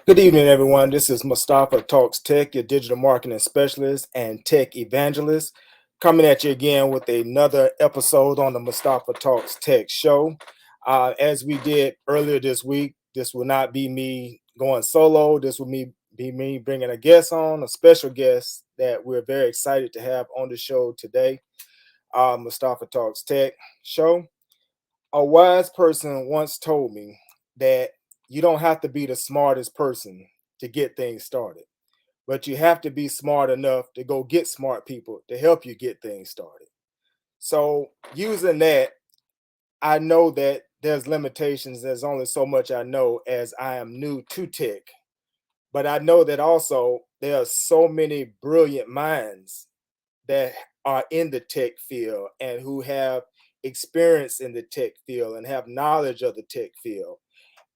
Good evening, everyone. This is Mustafaa Talks Tech, your digital marketing specialist and tech evangelist, coming at you again with another episode on the Mustafaa Talks Tech show. As we did earlier this week, this will not be me going solo. This will be me bringing a guest on, a special guest that we're very excited to have on the show today. Mustafaa Talks Tech show. A wise person once told me that you don't have to be the smartest person to get things started, but you have to be smart enough to go get smart people to help you get things started. So, using that, I know that there's limitations. There's only so much I know as I am new to tech, but I know that also there are so many brilliant minds that are in the tech field and who have experience in the tech field and have knowledge of the tech field.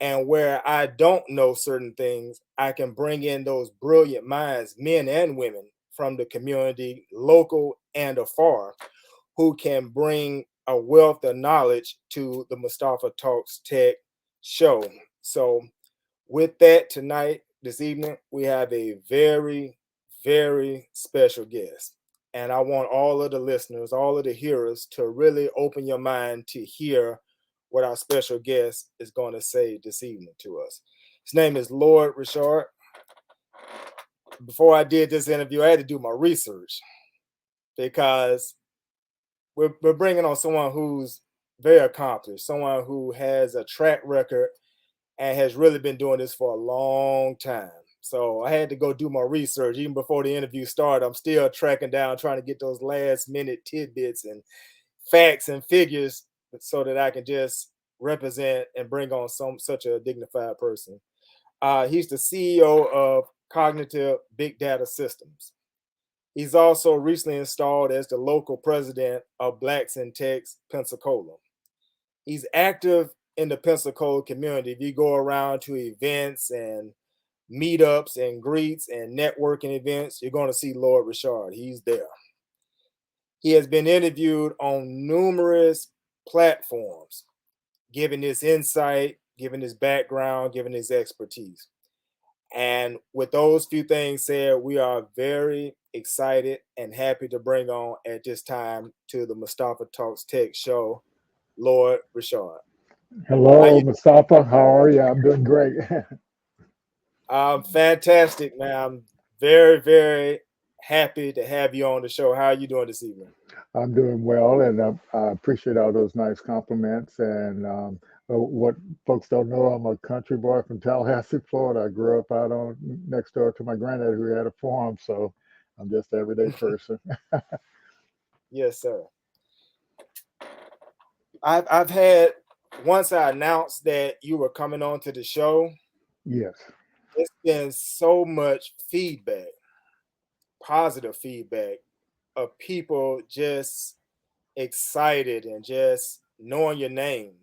And where I don't know certain things, I can bring in those brilliant minds, men and women from the community, local and afar, who can bring a wealth of knowledge to the Mustafaa Talks Tech show. So, with that, tonight, this evening, we have a very, very special guest. And I want all of the listeners, all of the hearers to really open your mind to hear what our special guest is going to say this evening to us. His name is Lloyd Reshard. Before I did this interview, I had to do my research because we're bringing on someone who's very accomplished, someone who has a track record and has really been doing this for a long time. So I had to go do my research even before the interview started. I'm still tracking down, trying to get those last minute tidbits and facts and figures so that I can just represent and bring on such a dignified person. He's the CEO of Cognitive Big Data Systems. He's also recently installed as the local president of Blacks in Tech's Pensacola. He's active in the Pensacola community. If you go around to events and meetups and greets and networking events, you're going to see Lloyd Reshard. He's there. He has been interviewed on numerous platforms, giving his insight, giving his background, giving his expertise. And with those few things said, we are very excited and happy to bring on at this time to the Mustafaa Talks Tech show, Lloyd Reshard. How Hello, you Mustapha. How are you? I'm doing great. Fantastic, man. I'm very, very happy to have you on the show. How are you doing this evening? I'm doing well, and I appreciate all those nice compliments. And what folks don't know, I'm a country boy from Tallahassee, Florida. I grew up out on next door to my granddad who had a farm, so I'm just an everyday person. Yes, sir. I've had once I announced that you were coming on to the show, Yes. it's been so much feedback, positive feedback of people just excited and just knowing your name.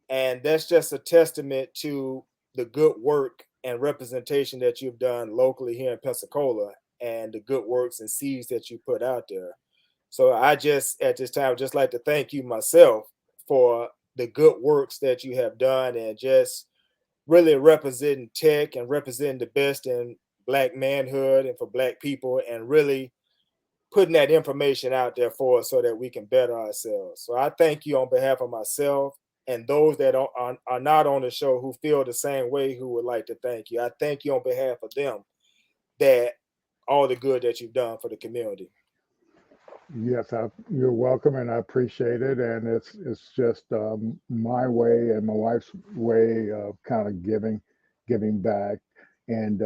And that's just a testament to the good work and representation that you've done locally here in Pensacola and the good works and seeds that you put out there. So I just at this time would just like to thank you myself for the good works that you have done and just really representing tech and representing the best in black manhood and for black people and really putting that information out there for us so that we can better ourselves. So I thank you on behalf of myself and those that are not on the show who feel the same way who would like to thank you. I thank you on behalf of them that all the good that you've done for the community. Yes, you're welcome, and I appreciate it. And it's just my way and my wife's way of kind of giving back. And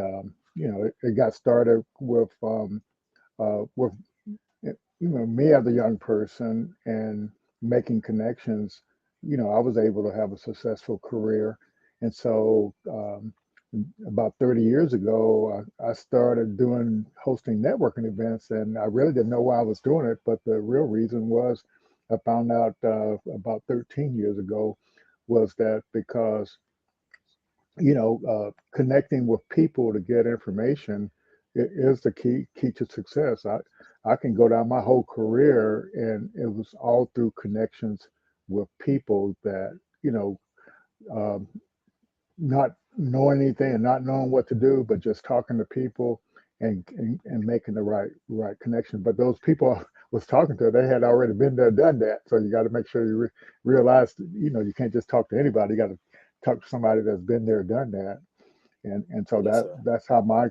it got started with me as a young person and making connections. I was able to have a successful career, and so about 30 years ago, I started doing hosting networking events, and I really didn't know why I was doing it. But the real reason was I found out about 13 years ago was that because connecting with people to get information is the key to success. I can go down my whole career, and it was all through connections with people that um, not knowing anything and not knowing what to do, but just talking to people and making the right connection. But those people I was talking to, they had already been there, done that. So you got to make sure you realize, you can't just talk to anybody. You got to talk to somebody that's been there, done that. And so Yes, sir. that's how my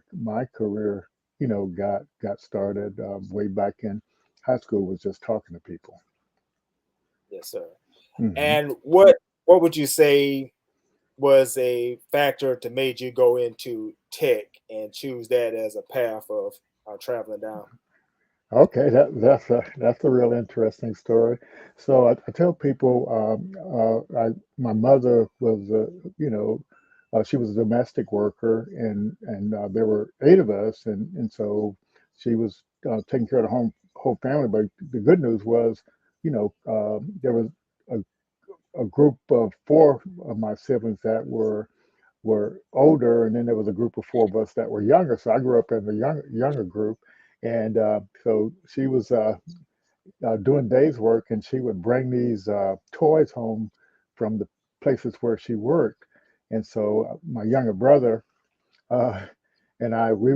career, got started way back in high school, was just talking to people. Yes, sir. Hmm. And what would you say was a factor to made you go into tech and choose that as a path of traveling down? Okay, that's a real interesting story. So I tell people, my mother was, she was a domestic worker, and there were eight of us, and so she was taking care of the whole family. But the good news was, there was a, a group of four of my siblings that were older, and then there was a group of four of us that were younger. So I grew up in the younger group, and so she was doing days work, and she would bring these toys home from the places where she worked. And so my younger brother uh, and I, we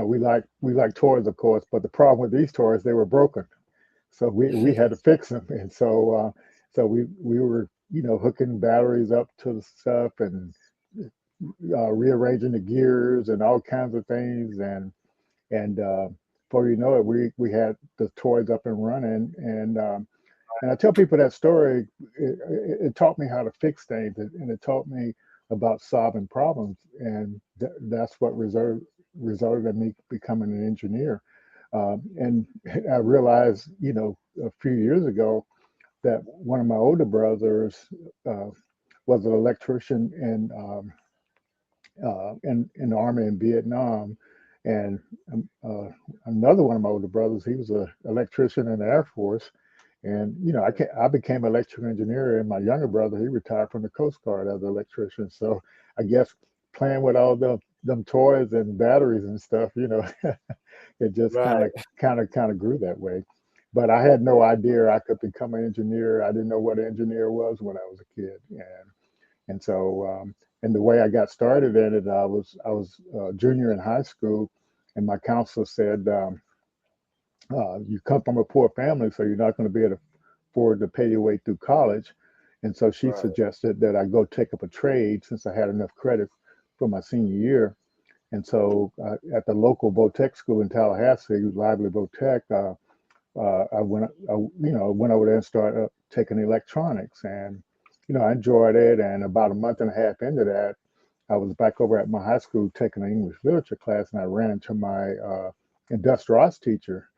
like toys, of course, but the problem with these toys, they were broken, so we had to fix them. And so we were hooking batteries up to the stuff, and rearranging the gears and all kinds of things, and before you know it, we had the toys up and running. And I tell people that story. It taught me how to fix things, and it taught me about solving problems, and that's what resulted in me becoming an engineer. And I realized, a few years ago, that one of my older brothers uh, was an electrician in the army in Vietnam, and another one of my older brothers, he was an electrician in the Air Force. And I became an electrical engineer, and my younger brother, he retired from the Coast Guard as an electrician. So I guess playing with all them toys and batteries and stuff, it just kind Right. of kind of grew that way. But I had no idea I could become an engineer. I didn't know what an engineer was when I was a kid, and so and the way I got started in it, I was a junior in high school, and my counselor said, "You come from a poor family, so you're not going to be able to afford to pay your way through college." And so she Right. suggested that I go take up a trade since I had enough credit for my senior year. And so at the local Votech school in Tallahassee, Lively Votech, I went over there and started taking electronics, and I enjoyed it. And about a month and a half into that, I was back over at my high school taking an English literature class, and I ran into my industrial arts teacher,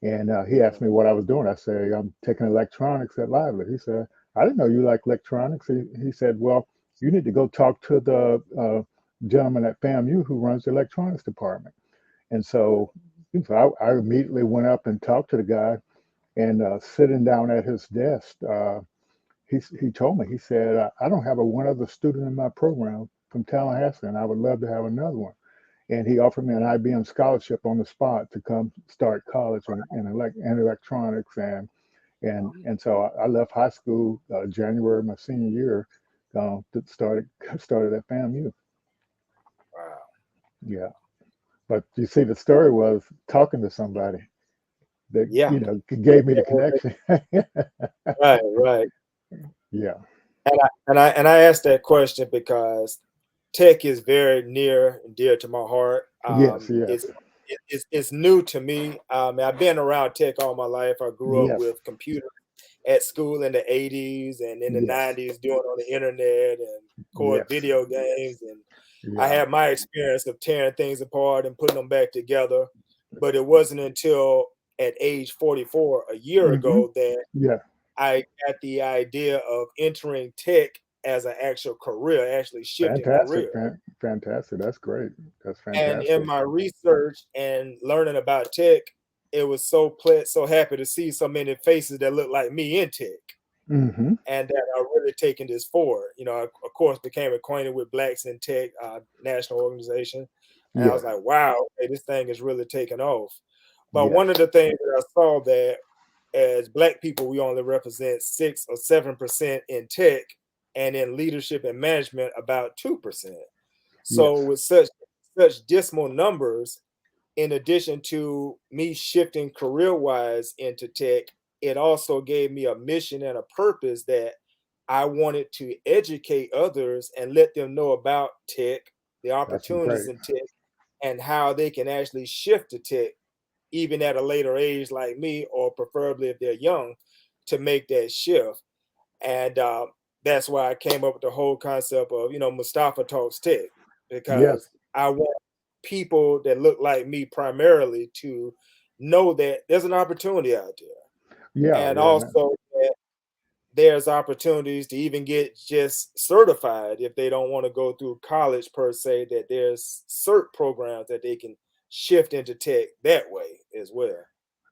and he asked Mhm. me what I was doing. I said, I'm taking electronics at Lively. He said, I didn't know you like electronics. He said, well, you need to go talk to the gentleman at FAMU who runs the electronics department. And so I immediately went up and talked to the guy, and sitting down at his desk, he told me, he said, I don't have one other student in my program from Tallahassee, and I would love to have another one. And he offered me an IBM scholarship on the spot to come start college in electronics. And so I left high school January my senior year, to started at FAMU. Wow. Yeah. But you see, the story was talking to somebody that Yeah. gave me the connection. Right. Right. Yeah. And I asked that question because tech is very near and dear to my heart. Yes. Yes. It's new to me. I've been around tech all my life. I grew up Yes. with computers at school in the 80s and in the Yes. 90s doing on the internet and of course Yes. video games. And I Yeah. had my experience of tearing things apart and putting them back together. But it wasn't until at age 44 a year Hmm. ago that Yeah. I got the idea of entering tech as an actual career, actually shifting Fantastic. career. Fantastic. That's great. That's And in fantastic. my research and learning about tech, it was so happy to see so many faces that look like me in tech Hmm. and that are really taking this forward. I, of course, became acquainted with Blacks in Tech national organization, and I Yeah. was like, wow, okay, this thing is really taking off. But Yes. one of the things that I saw that as Black people, we only represent 6 or 7% in tech. and in leadership and management about 2%. So Yes, with such dismal numbers, in addition to me shifting career wise into tech, it also gave me a mission and a purpose that I wanted to educate others and let them know about tech, the that's opportunities great. in tech, and how they can actually shift to tech even at a later age, like me, or preferably if they're young, to make that shift. And that's why I came up with the whole concept of, Mustafaa Talks Tech, Yes, because I want people that look like me primarily to know that there's an opportunity out there. yeah, And yeah, also that there's opportunities to even get just certified if they don't want to go through college per se, that there's cert programs that they can shift into tech that way as well.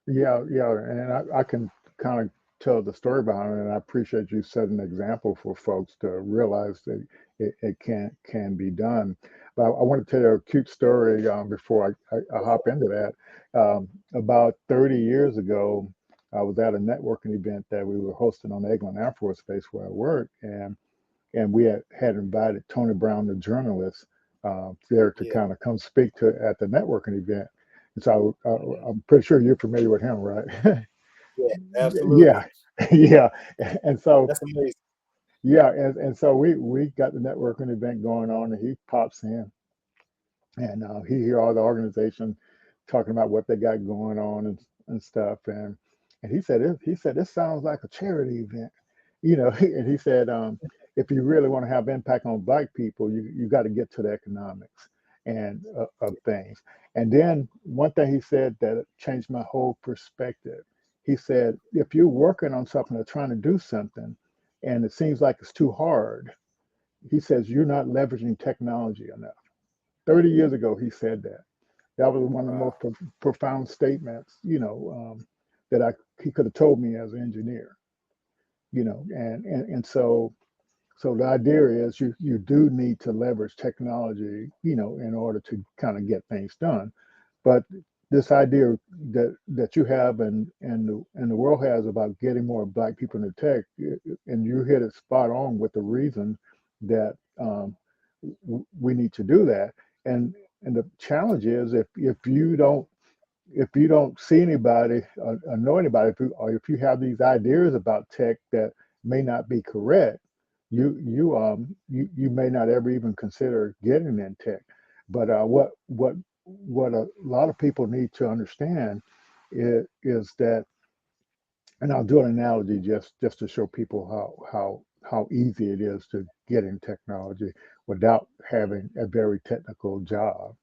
yeah, yeah. And I can kind of tell the story behind it, and I appreciate you setting an example for folks to realize that it can be done. But I want to tell you a cute story before I hop into that. About 30 years ago, I was at a networking event that we were hosting on Eglin Air Force Base where I work, and we had invited Tony Brown, the journalist, there to Yeah. kind of come speak to at the networking event. And so Mhm. I'm pretty sure you're familiar with him, right? Yeah, Yeah, absolutely. yeah. And so That's amazing. yeah, and so we got the networking event going on, and he pops in, and he hear all the organization talking about what they got going on and stuff, and he said this sounds like a charity event, you know. And he said if you really want to have impact on black people, you got to get to the economics and of things. And then one thing he said that changed my whole perspective. He said if you're working on something or trying to do something and it seems like it's too hard, he says you're not leveraging technology enough. 30 years ago, he said that. That was one of the Wow. most profound statements, that he could have told me as an engineer, and so the idea is you do need to leverage technology, in order to kind of get things done. But this idea that you have and the world has about getting more black people into tech, and you hit it spot on with the reason that we need to do that. And the challenge is if you don't see anybody or know anybody, or if you have these ideas about tech that may not be correct, you may not ever even consider getting in tech. But what a lot of people need to understand is that, and I'll do an analogy just to show people how easy it is to get in technology without having a very technical job.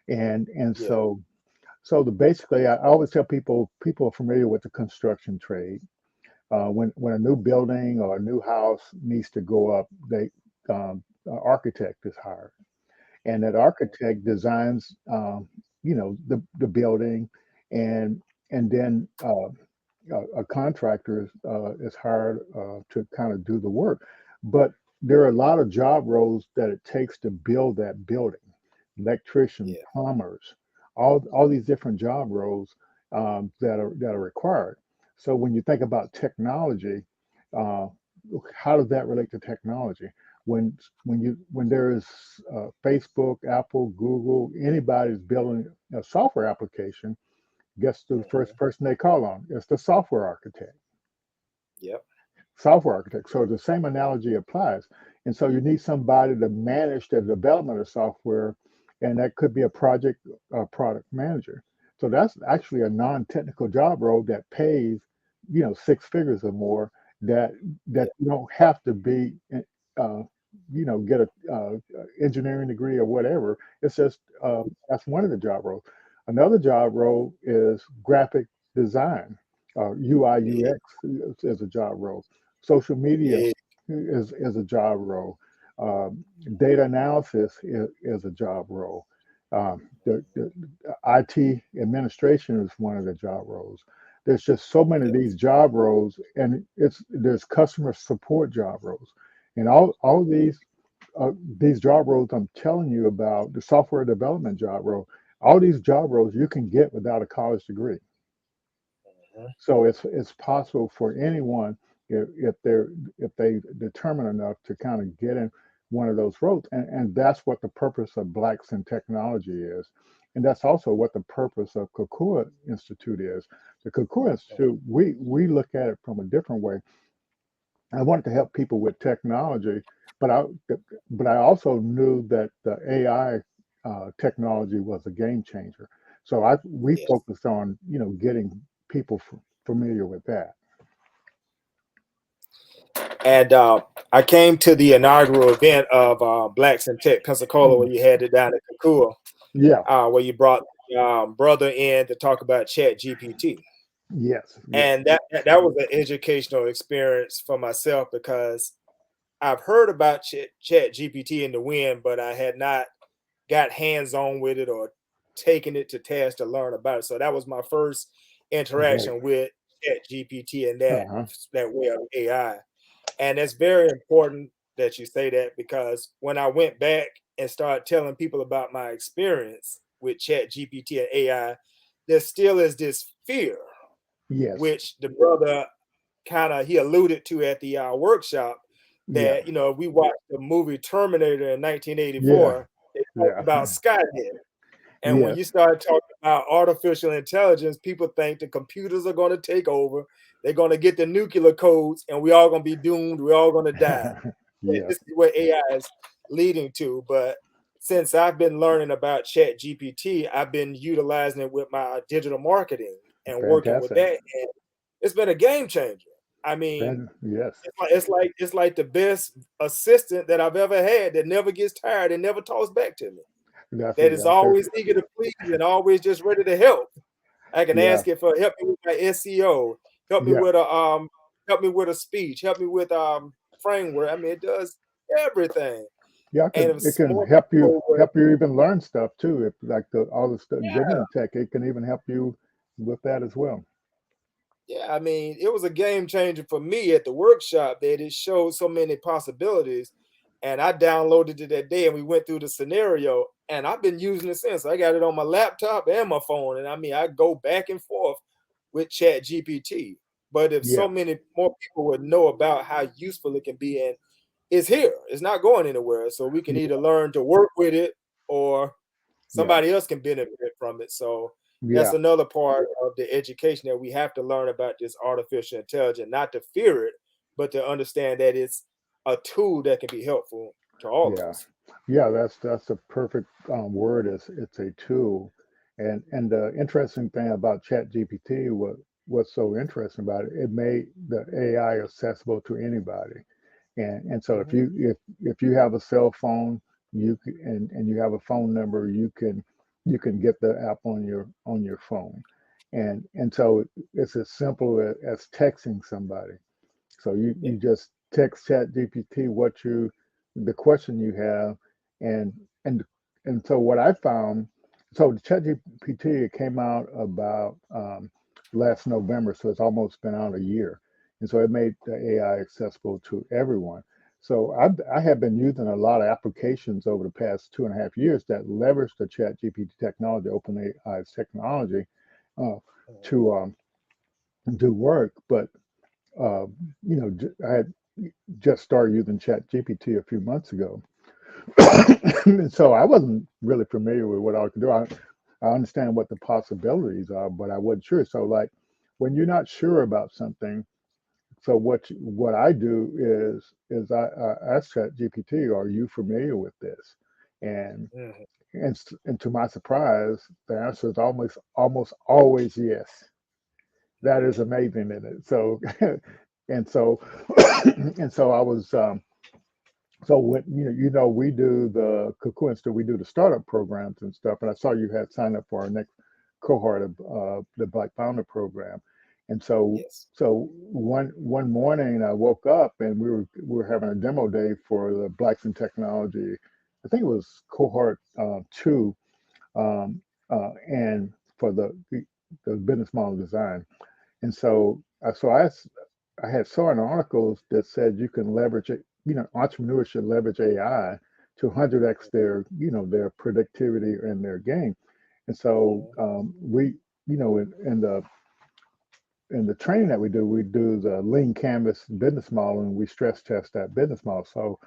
And Yeah. so basically, I always tell people are familiar with the construction trade. When a new building or a new house needs to go up, an architect is hired, and that architect designs, the building, and then a contractor is hired to kind of do the work. But there are a lot of job roles that it takes to build that building: electrician, Yeah. plumbers, all these different job roles that are required. So when you think about technology, uh, how does that relate to technology? When there is Facebook, Apple, Google, anybody's building a software application, guess the first Mhm. person they call on? It's the software architect. Yep. Software architect. So the same analogy applies. And so you need somebody to manage the development of software, and that could be a project product manager. So that's actually a non-technical job role that pays, six figures or more. That Yeah. you don't have to be, get a engineering degree or whatever. It's just that's one of the job roles. Another job role is graphic design. UI Big. UX is a job role. Social media Big. is a job role. Data analysis is a job role. The IT administration is one of the job roles. There's just so many of Yeah. these job roles, and there's customer support job roles, and all these job roles I'm telling you about, the software development job role, all these job roles you can get without a college degree. Mhm. So it's possible for anyone if they determine enough to kind of get in one of those roles. And that's what the purpose of Blacks in Technology is. And that's also what the purpose of Kokua Institute is. The Kokua Institute, we look at it from a different way. I wanted to help people with technology, but I also knew that the AI technology was a game changer. So we Yes. focused on getting people familiar with that. And I came to the inaugural event of Blacks in Tech Pensacola, where Mm, you had it down at Kakua, yeah. where you brought brother in to talk about Chat GPT. Yes. Yes. And that was an educational experience for myself because I've heard about Chat GPT in the wind, but I had not got hands on with it or taken it to task to learn about it. So that was my first Great. interaction with Chat GPT and Uh-huh. that way of AI. And it's very important that you say that because when I went back and started telling people about my experience with Chat GPT and AI, there still is this fear, Yes. which the brother kind of he alluded to at the workshop Yeah. that if we watched the movie Terminator in Yeah. 1984, they talked Yeah. about Skynet. And when Yes. you start talking about artificial intelligence, people think the computers are going to take over. They're going to get the nuclear codes, and we all going to be doomed. We're all going to die. Yeah. This is what AI is leading to. But since I've been learning about Chat GPT, I've been utilizing it with my digital marketing and working with Fantastic. that. And it's been a game changer. I mean, Yes. it's like the best assistant that I've ever had that never gets tired and never talks back to me. That's That is exactly. always eager to please and always just ready to help. I can Yeah. ask it for help me with my SEO, help me Yeah. with help me with a speech, help me with framework. I mean, it does everything. Yeah, And if it can more help you people would, help you even learn stuff too. If like all the stuff yeah, getting in tech, it can even help you with that as well. yeah. I mean, it was a game changer for me at the workshop that it showed so many possibilities. And I downloaded it that day and we went through the scenario. And I've been using it since. I got it on my laptop and my phone. And I mean, I go back and forth with Chat GPT. But if so Yeah. many more people would know about how useful it can be, and it's here, it's not going anywhere. So we can Yeah. either learn to work with it or Yeah. somebody else can benefit from it. So that's Yeah. another part of the education that we have to learn about this artificial intelligence, not to fear it, but to understand that it's a tool that can be helpful to all of Yeah. us. Yeah. That's the perfect word. Is it's a tool, and the interesting thing about Chat GPT, what's so interesting about it, it made the AI accessible to anybody. And so Mhm. if you have a cell phone, and you have a phone number, you can get the app on your phone. And so it's as simple as texting somebody. So Yeah. you just text Chat GPT the question you have, and and and so what I found, so the Chat GPT came out about last November, so it's almost been out a year, and so it made the AI accessible to everyone. So I have been using a lot of applications over the past 2.5 years that leverage the Chat GPT technology, OpenAI's technology, uh, Mhm. to do work, but uh, I had just started using Chat GPT a few months ago. And so I wasn't really familiar with what I could do. I understand what the possibilities are, but I wasn't sure. So like when you're not sure about something, so what I do is I ask Chat GPT, are you familiar with this? And Mhm. and to my surprise, the answer is almost always yes. That is Mhm. amazing in it. So and so and so I was so when we do the Cocoons, we do the startup programs and stuff, and I saw you had signed up for our next cohort of the Black Founder Program, and Yes. so one morning I woke up and we were having a demo day for the Blacks in Technology. I think it was cohort two, and for the business model design. And I had saw an article that said you can leverage it, entrepreneurs should leverage AI to 100x their productivity and their gain. And so Mhm. we, in the in the training that we do the lean canvas business model, and we stress test that business model. So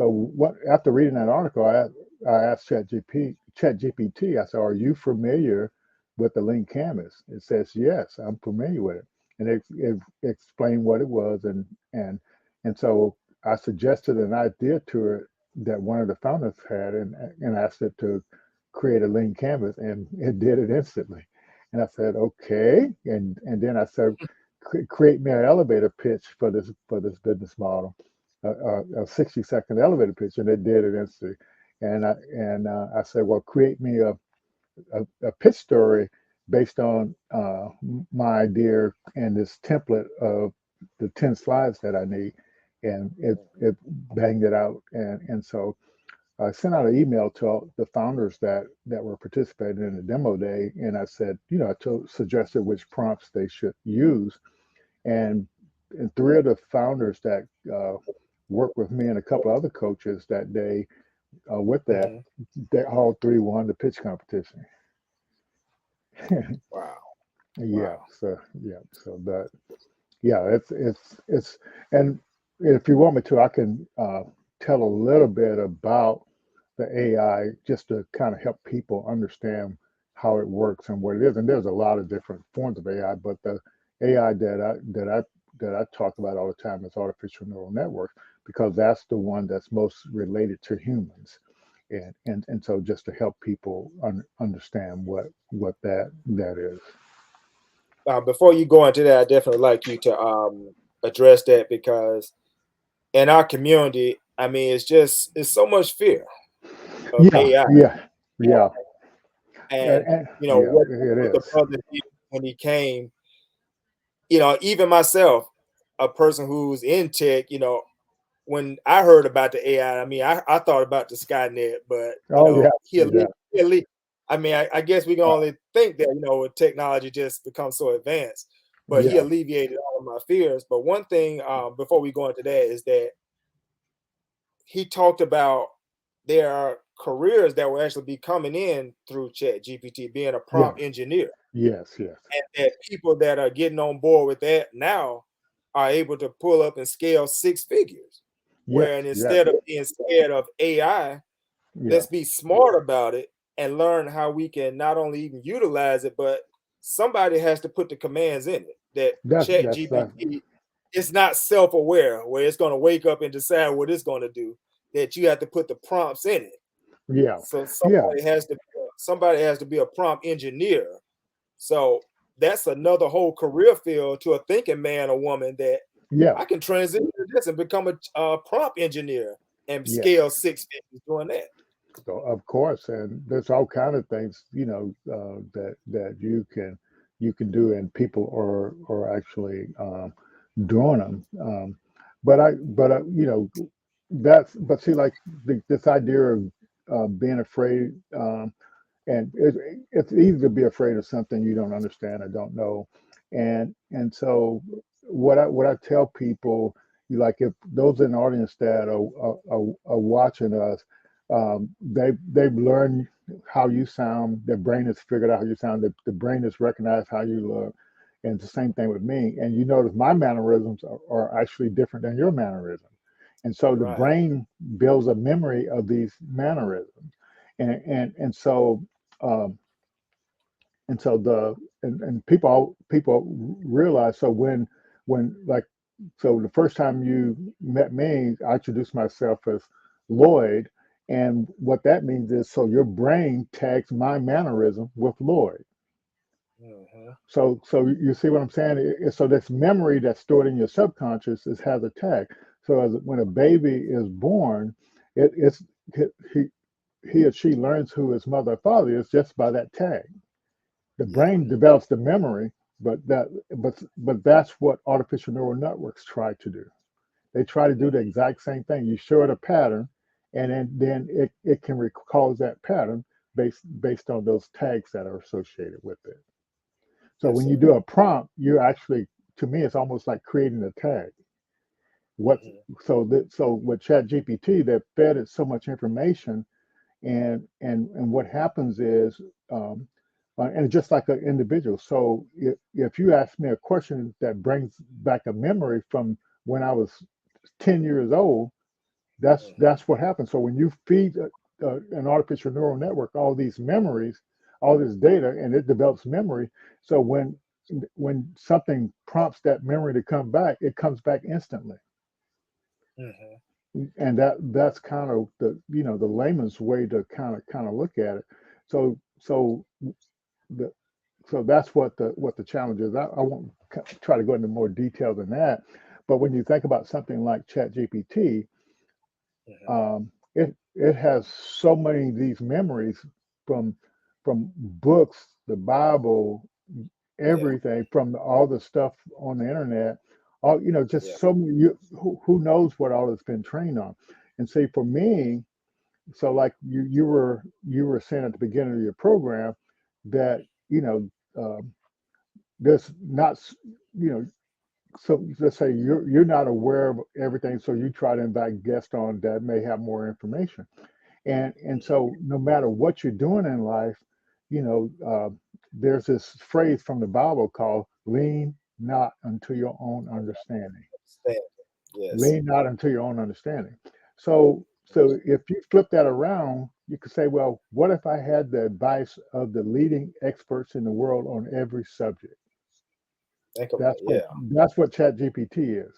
what after reading that article, I asked ChatGPT. I said, "Are you familiar with the lean canvas?" It says, "Yes, I'm familiar with it," and it explained what it was, and so I suggested an idea to it that one of the founders had, and asked it to create a lean canvas, and it did it instantly. And I said, okay. And then I said, create me an elevator pitch for this business model, a 60-second elevator pitch, and it did it instantly. And I said, well, create me a pitch story based on my idea and this template of the 10 slides that I need. And it banged it out. And so I sent out an email to all the founders that were participating in the demo day, and I said, suggested which prompts they should use, and three of the founders that worked with me and a couple of other coaches that day with that, Mhm. they all three won the pitch competition. Wow. Yeah, Wow. so that yeah, it's and if you want me to, I can tell a little bit about the AI just to kind of help people understand how it works and what it is. And there's a lot of different forms of AI, but the AI that I talk about all the time is artificial neural networks because that's the one that's most related to humans. And so just to help people understand what that is. Before you go into that, I definitely like you to address that because in our community, I mean, it's so much fear of Yeah, AI. yeah, yeah, And yeah. It what the is. brother did when he came, even myself, a person who's in tech, when I heard about the AI, I mean, I thought about the Skynet, but Oh yeah, yeah, I mean, I guess we can only think that with technology just becomes so advanced. But he yeah, alleviated all of my fears. But one thing before we go into that is that he talked about there are careers that will actually be coming in through Chat GPT, being a yeah. prompt engineer, Yes, yes, and that people that are getting on board with that now are able to pull up and scale six figures. yes, Where yes, instead of being scared of AI, yeah. let's be smart about it and learn how we can not only even utilize it, but somebody has to put the commands in it. That Chat That's GPT is not self-aware, where it's going to wake up and decide what it's going to do. That you have to put the prompts in it. yeah, So yeah, somebody has to be a prompt engineer. So that's another whole career field to a thinking man or woman that yeah, I can transition to this and become a prompt engineer and yeah. scale six figures doing that. So of course, and there's all kind of things that you can do, and people are actually doing them. That's but see, like this idea of being afraid. And it's easy to be afraid of something you don't understand or don't know, and so what I tell people, like if those in the audience that are watching us, they've learned how you sound. Their brain has figured out how you sound. The brain has recognized how you look, and it's the same thing with me. And you notice my mannerisms are actually different than your mannerisms, and so the Right. brain builds a memory of these mannerisms, and so um, and people realize, so when like so the first time you met me, I introduced myself as Lloyd, and what that means is, so your brain tags my mannerism with Lloyd. Mhm. So you see what I'm saying? So this memory that's stored in your subconscious has a tag. So as when a baby is born, it's he he or she learns who his mother or father is just by that tag. The Yeah. brain develops the memory, but that's what artificial neural networks try to do. They try to do the Mhm. exact same thing. You show it a pattern, and then it can recall that pattern based on those tags that are associated with it. So Yes, when you sir. do a prompt, you're actually, to me, it's almost like creating a tag. What Mhm. so with Chat GPT, they've fed it so much information, and what happens is, um, and just like an individual. So if you ask me a question that brings back a memory from when I was 10 years old, that's what happens. So when you feed an artificial neural network all these memories, all this data, and it develops memory. So when something prompts that memory to come back, it comes back instantly. Mhm. And that's kind of the the layman's way to kind of look at it. So the so that's what the challenge is. I won't try to go into more detail than that, but when you think about something like ChatGPT, Mhm. it has so many of these memories from books, the Bible, Yeah. everything, from all the stuff on the internet, all Yeah. just so many. Who knows what all it's been trained on? And see, for me, so like you were saying at the beginning of your program that there's not so let's say you're not aware of everything, so you try to invite guests on that may have more information. And so no matter what you're doing in life, you know, uh, there's this phrase from the Bible called "lean not unto your own understanding." Understand. Yes. Lean not unto your own understanding. So if you flip that around, you could say, well, what if I had the advice of the leading experts in the world on every subject? Think about That's it. what Yeah. that's what ChatGPT is.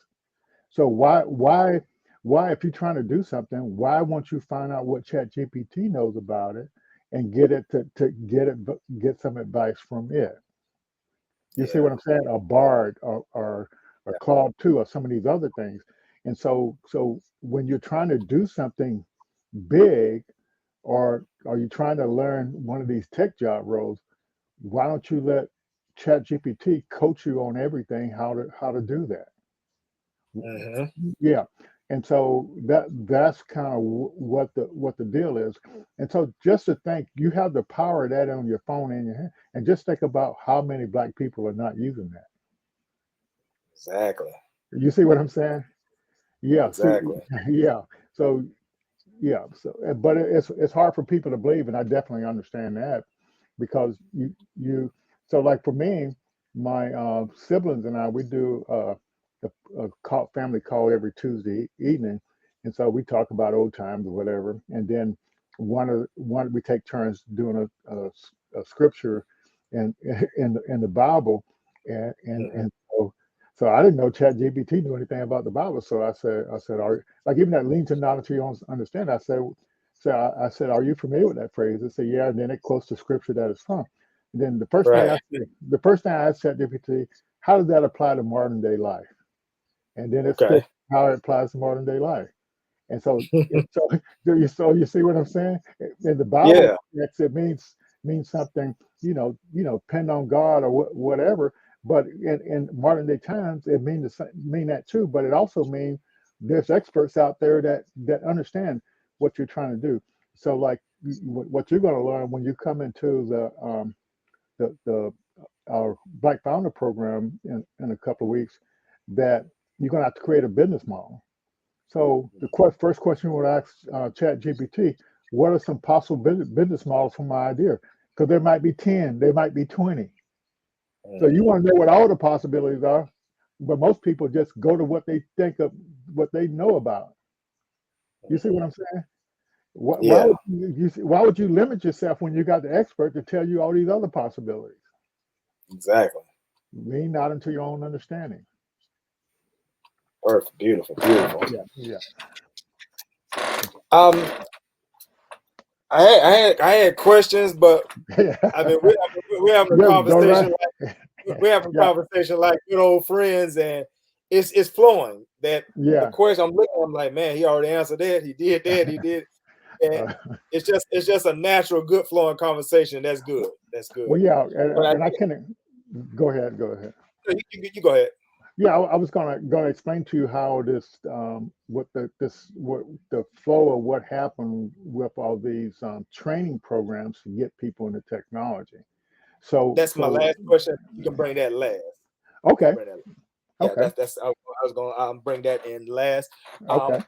So why if you're trying to do something, why won't you find out what ChatGPT knows about it and get it to get some advice from it? You see Yeah. what I'm saying? A Bard or Yeah. Claude 2 or some of these other things. And so when you're trying to do something big, or are you trying to learn one of these tech job roles, why don't you let ChatGPT coach you on everything how to do that? Mhm. Yeah. And so that's kind of what the deal is. And so just to think you have the power of that on your phone in your hand, and just think about how many black people are not using that. Exactly. You see what I'm saying? Yeah. See, Exactly. yeah. So yeah. So, but it's hard for people to believe, and I definitely understand that because you. So like for me, my siblings and I, we do family call every Tuesday evening, and so we talk about old times or whatever, and then one we take turns doing a scripture in in the Bible, Mhm. and so I didn't know ChatGPT knew anything about the Bible, so I said, are like even that lean to not to your own understand. I said, are you familiar with that phrase? They say, yeah, and then it quotes the scripture that it's from. And then Right. the first thing I asked ChatGPT, how does that apply to modern day life? And then it Okay. spits how it applies to modern day life. And so you see what I'm saying? In the Bible Yeah. context, it means something, depend on God or whatever. But in modern day times, it mean that too. But it also means there's experts out there that understand what you're trying to do. So like what you're going to learn when you come into the our Black Founder Program in a couple of weeks, that you're going to have to create a business model. So the first question we would ask Chat GPT, what are some possible business models for my idea? Because there might be 10, there might be 20. So you Mhm. want to know what all the possibilities are, but most people just go to what they think of, what they know about. You see what Mhm. I'm saying? Why Yeah. would you limit yourself when you got the expert to tell you all these other possibilities? Exactly. Lean not into your own understanding. Perfect. Beautiful. Beautiful. Yeah, yeah, Um, I had questions, but I mean, yeah. we're having a Yeah, go conversation right. like we're having a Yeah, conversation like good old friends, and it's flowing. That the yeah. question I'm looking, I'm like, man, he already answered that. He did that. He did, and Uh, it's just a natural, good flowing conversation. That's good. That's good. well, yeah, But and I can go ahead, go ahead. you go ahead. Yeah, I was gonna explain to you how this what the flow of what happened with all these training programs to get people into technology. So That's my so last question. You can bring that last. You can okay, bring that. Yeah, okay, that's I was gonna bring that in last. okay.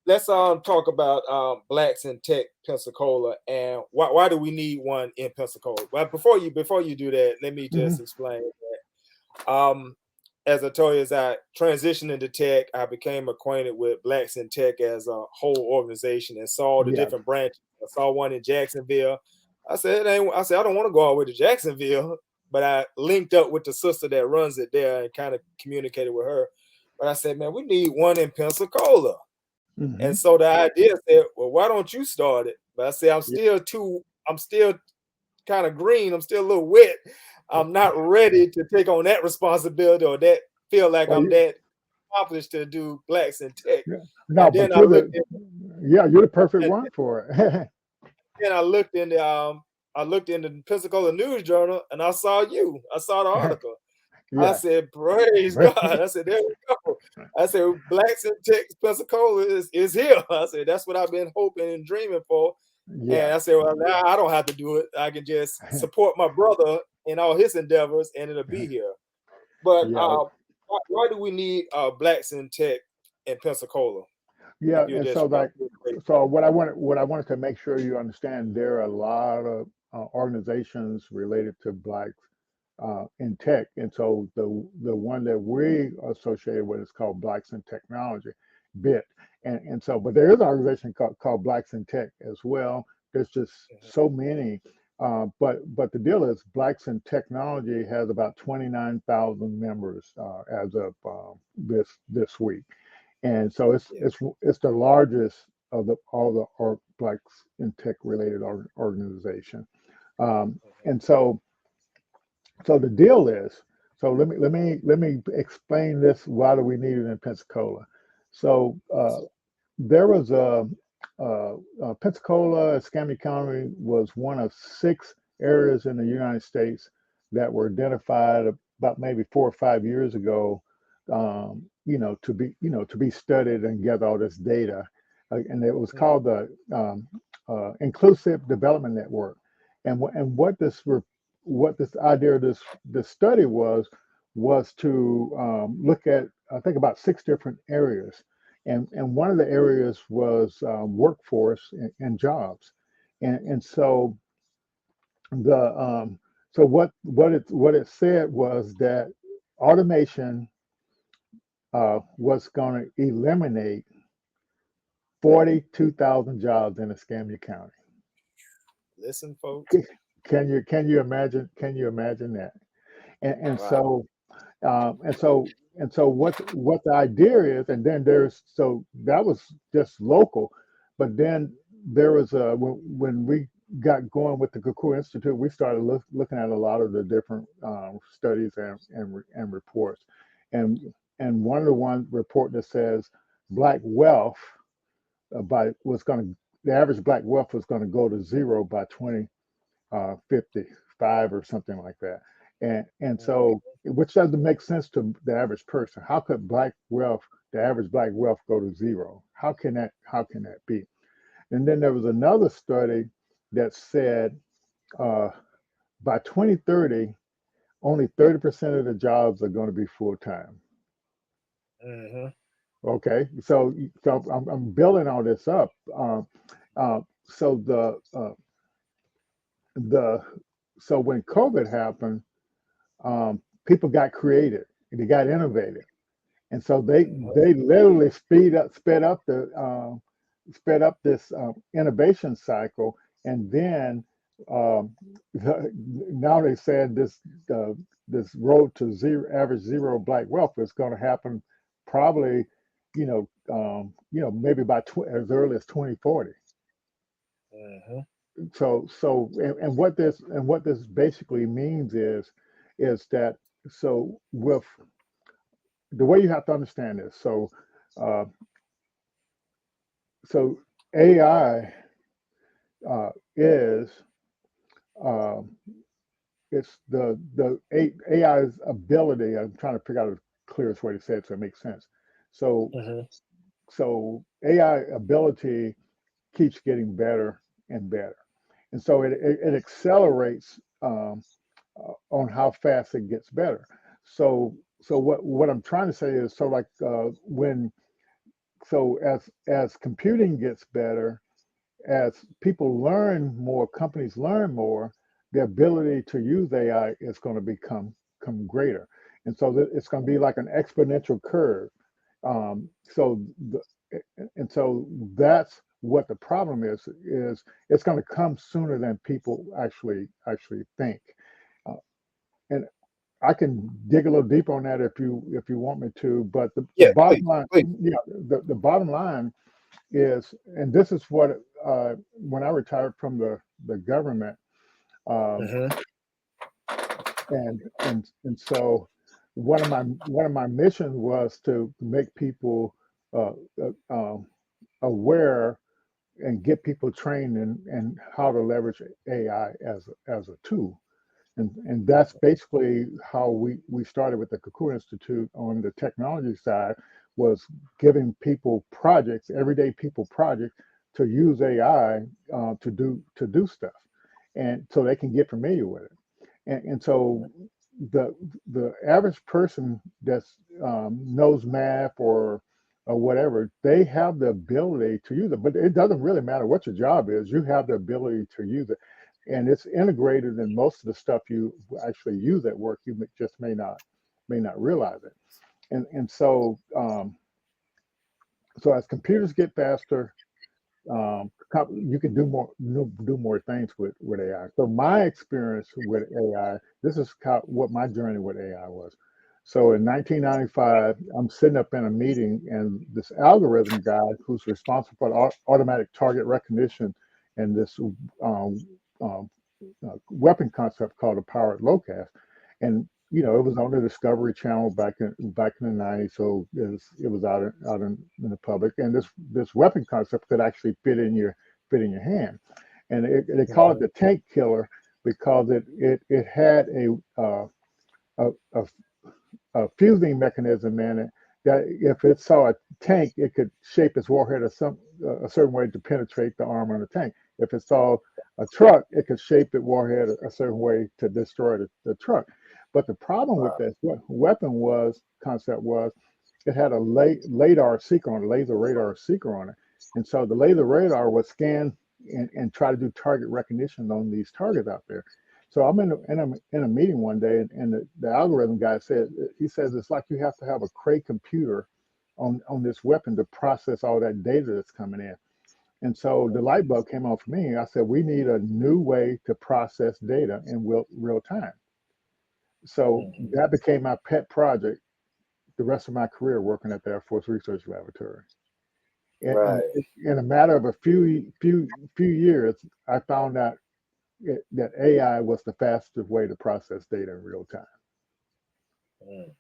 let's talk about blacks in tech Pensacola and why do we need one in Pensacola? Well, before you do that, let me just Hmm. explain that. As I told you, as I transitioned into tech, I became acquainted with Blacks in Tech as a whole organization and saw the Yeah, different branches. I saw one in Jacksonville. I said, I don't want to go all the way to Jacksonville, but I linked up with the sister that runs it there and kind of communicated with her. But I said, man, we need one in Pensacola. hmm And so the idea said, well, why don't you start it? But I said, yeah, I'm still kind of green. I'm still a little wet. yeah. I'm not ready to take on that responsibility or that feel like Well, I'm that accomplished to do blacks in tech. yeah. No, And then but I looked in, you're the perfect and one for it. then I looked in the Pensacola News Journal and I saw you. I saw the article. I Yeah, said, praise God. I said, there we go. I said, blacks in tech Pensacola is here. I said, that's what I've been hoping and dreaming for. yeah, And I said, well, now I don't have to do it. I can just support my brother in all his endeavors and it'll be here. But yeah, why do we need blacks in tech in Pensacola? If yeah. you And so, just like, real quick. so what I wanted to make sure you understand, there are a lot of organizations related to blacks in tech, and so the one that we associated with is called Blacks in Technology, BIT, and so, but there is an organization called Blacks in Tech as well. There's just Mhm. so many, but the deal is Blacks in Technology has about 29,000 members as of this week, and so Yeah. it's the largest of all the Blacks in Tech related organization, Mhm. and so the deal is, so let me explain this. Why do we need it in Pensacola? So Yes. there was Pensacola, Escambia County was one of 6 areas in the United States that were identified about maybe 4 or 5 years ago. To be studied and get all this data, and it was Mhm. called the Inclusive Development Network. And what this idea of this study was to look at, I think, about 6 different areas, and one of the areas was workforce and jobs, and so the so what it said was that automation was going to eliminate 42,000 jobs in Escambia County. Listen, folks. Can you imagine that? And Wow. so what the idea is, and then there's, so that was just local, but then there was when we got going with the Kaku Institute, we started looking at a lot of the different studies and reports, and one of the one report that says black wealth by was going to the average black wealth was going to go to zero by 2055 or something like that. And Mhm. so, which doesn't make sense to the average person. How could the average black wealth go to zero? How can that be? And then there was another study that said uh, by 2030, only 30% of the jobs are going to be full time. Mhm. Okay, so I'm building all this up. So the so when COVID happened, people got creative, they got innovative, and so Mhm. they literally sped up this innovation cycle, and then now they said this road to zero black wealth is going to happen probably, maybe by as early as 2040. Mhm. And what this basically means is that, so with the way you have to understand this, uh, so AI is uh, it's the AI's ability. I'm trying to figure out the clearest way to say it so it makes sense. So Mhm. so AI ability keeps getting better and better, and so it accelerates on how fast it gets better. So what I'm trying to say is, so like when so as computing gets better, as people learn more, companies learn more, the ability to use AI is going to become greater, and so it's going to be like an exponential curve. So and so that's what the problem is it's going to come sooner than people actually think. Uh, and I can dig a little deeper on that if you want me to, but the Yeah, bottom please, line, please. yeah, the bottom line is, and this is what when I retired from the government, um, Hmm. and so one of my missions was to make people uh, aware and get people trained in how to leverage AI as a tool. And that's basically how we started with the Cocoon Institute on the technology side, was giving people projects, everyday people projects, to use AI to do stuff, and so they can get familiar with it. And so the the average person that's knows math or whatever, they have the ability to use it. But it doesn't really matter what your job is; you have the ability to use it, and it's integrated in most of the stuff you actually use at work. You just may not realize it. And so so as computers get faster, you can do more things with AI. So my experience with AI, this is what my journey with AI was. So in 1995, I'm sitting up in a meeting, and this algorithm guy who's responsible for automatic target recognition and this um, um, weapon concept called a powered locast, and it was on the Discovery Channel back in the '90s, so it was out in the public, and this weapon concept could actually fit in your hand, and they call it Hmm. the tank killer because it had a, a a fusing mechanism in it that if it saw a tank, it could shape its warhead a certain way to penetrate the armor on the tank. If it saw a truck, it could shape the warhead a certain way to destroy the truck. But the problem with Wow. that weapon concept was it had a LADAR seeker on it, laser radar seeker on it. And so the laser radar would scan and try to do target recognition on these targets out there. So I'm in a meeting one day, and the algorithm guy says it's like you have to have a Cray computer on this weapon to process all that data that's coming in. And so the light bulb came on for me. I said, we need a new way to process data in real time. So Hmm. that became my pet project the rest of my career, working at the Air Force Research Laboratory. And Right. in a matter of a few years, I found out that AI was the fastest way to process data in real time. Mm.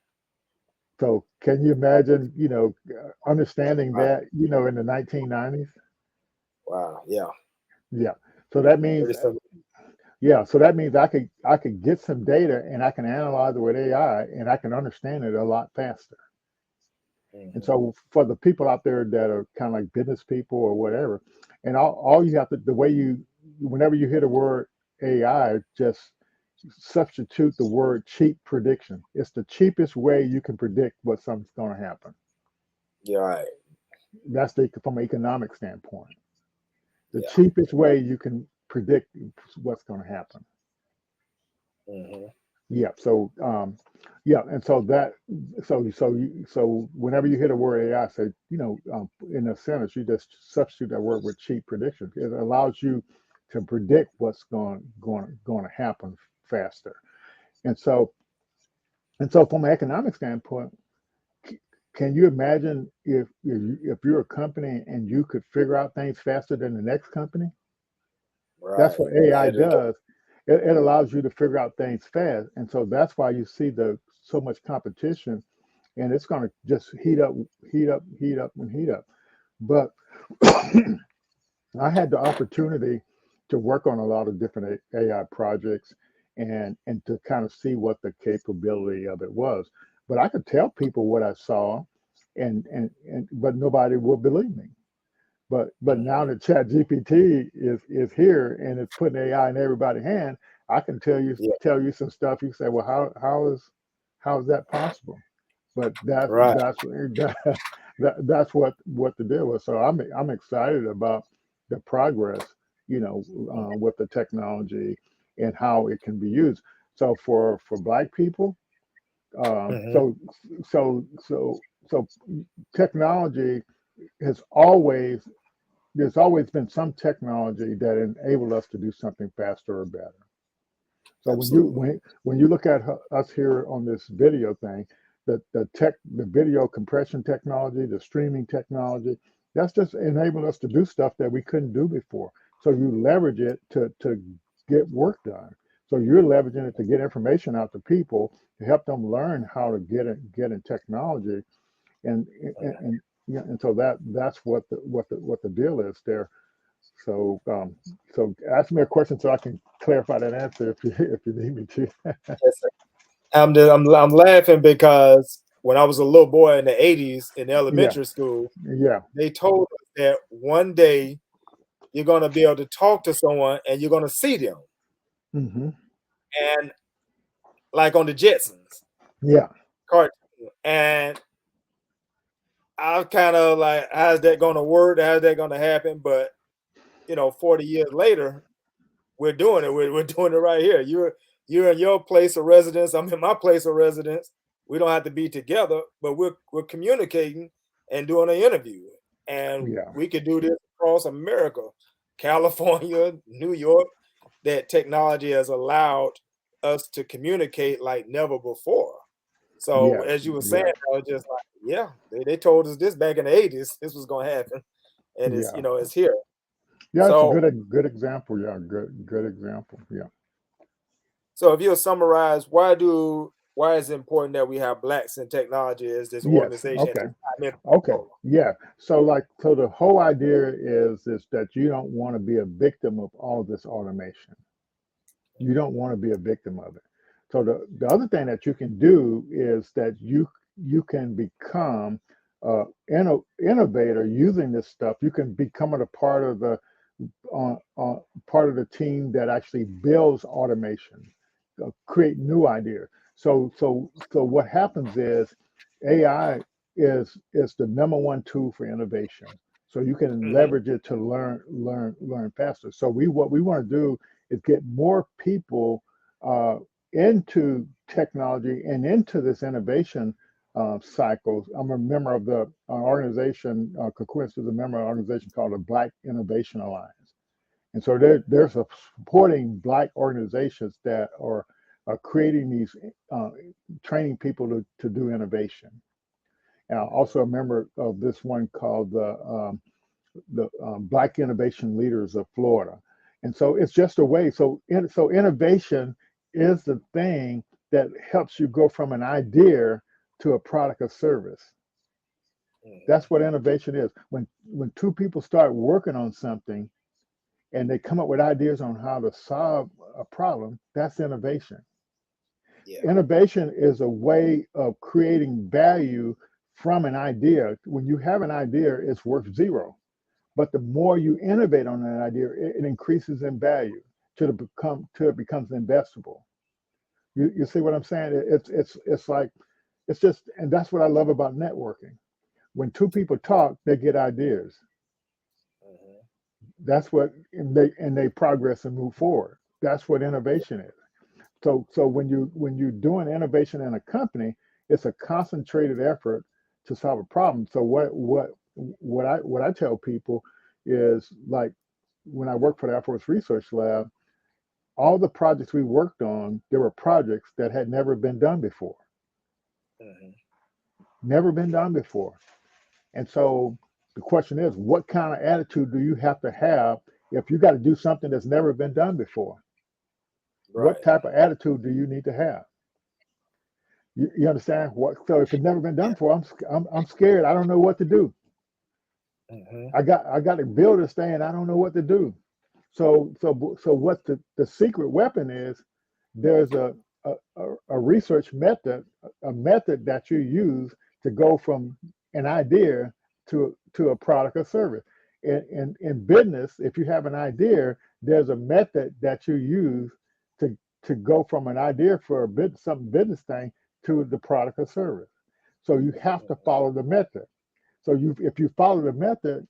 So can you imagine, understanding Wow. that, in the 1990s? Wow. Yeah. Yeah. So that means, Very simple. yeah. So that means I could get some data and I can analyze it with AI and I can understand it a lot faster. And Hmm. so for the people out there that are kind of like business people or whatever, and all you have to, whenever you hear the word AI, just substitute the word cheap prediction. It's the cheapest way you can predict what something's going to happen. You're right. That's from an economic standpoint. The Yeah. cheapest way you can predict what's going to happen. Hmm. Yeah. So, yeah, and so whenever you hear the word AI, say, in a sentence, you just substitute that word with cheap prediction. It allows you to predict what's going to happen faster. And so, from an economic standpoint, can you imagine if you're a company and you could figure out things faster than the next company? That's Right. what AI Ahead of the game. does. It allows you to figure out things fast, and so that's why you see the so much competition, and it's going to just heat up, heat up, heat up, and heat up. But I had the opportunity to work on a lot of different AI projects and to kind of see what the capability of it was. But I could tell people what I saw, and but nobody would believe me. But now Hmm. that Chat GPT is here and it's putting AI in everybody's hand, I can Yeah. tell you some stuff. You say, well, how is that possible? But Right. that's what the deal was. So I'm excited about the progress, with the technology and how it can be used. So for Black people, um, Hmm. so so so so technology has always there's always been some technology that enabled us to do something faster or better. So Absolutely. when you look at us here on this video thing, the video compression technology, the streaming technology, that's just enabled us to do stuff that we couldn't do before. So you leverage it to get work done. So you're leveraging it to get information out to people to help them learn how to get in technology, and and so that's what the deal is there. So so ask me a question so I can clarify that answer if you need me to. Yes, sir. I'm laughing because when I was a little boy in the 80s in Yeah, elementary school, yeah. they told us that one day you're going to be able to talk to someone and you're going to see them. Hmm. And like on the Jetsons Yeah. cartoon. And I kind of like, how's that going to work? How's that going to happen? But 40 years later, we're doing it. We're doing it right here. You're in your place of residence. I'm in my place of residence. We don't have to be together, but we're communicating and doing an interview. And Yeah. we could do this across America, California, New York. That technology has allowed us to communicate like never before. So Yes. as you were saying, Yeah. I was just like, yeah, they told us this back in the 80s, this was gonna happen. And it's Yeah. it's here. Yeah. It's a So good example. Yeah. Good example. Yeah. So if you'll summarize, why is it important that we have blacks in technology as this Yes. organization Okay. to chime in? Okay. Yeah. So the whole idea is that you don't want to be a victim of all this automation. You don't want to be a victim of it. So the other thing that you can do is that you can become innovator using this stuff. You can become a part of the team that actually builds automation, create new ideas. So what happens is AI is the number one tool for innovation. So you can Mhm, leverage it to learn faster. So what we want to do is get more people into technology and into this innovation cycles. I'm a member of the organization, Coquist is a member of an organization called the Black Innovation Alliance. And so there's a supporting Black organizations that are creating these, uh, training people to do innovation. And I'm mhm, also a member of this one called the Black Innovation Leaders of Florida. And so it's just a way. So innovation is the thing that helps you go from an idea to a product or service. mhm. That's what innovation is. When two people start working on something and they come up with ideas on how to solve a problem, that's innovation. Yeah. Innovation is a way of creating value from an idea. When you have an idea, it's worth zero. But the more you innovate on that idea, it increases in value till it becomes investable. You see what I'm saying? It's like it's just, and that's what I love about networking. When two people talk, they get ideas. Mhm. That's what, and they progress and move forward. That's what Yeah. innovation is. So when you're doing innovation in a company, it's a concentrated effort to solve a problem. So what I tell people is, like, when I worked for the Air Force Research Lab, all the projects we worked on, there were projects that had never been done before, Mhm. never been done before. And so the question is, what kind of attitude do you have to have if you got to do something that's never been done before? What Right. type of attitude do you need to have? You understand what? So if it's never been done Yeah. before, I'm scared. I don't know what to do. Mhm. I got to build this thing, and I don't know what to do. So what the secret weapon is? There's a research method, a method that you use to go from an idea to a product or service. In business, if you have an idea, there's a method that you use to go from an idea for a some business thing to the product or service. So you have to Mhm. follow the method. So if you follow the method,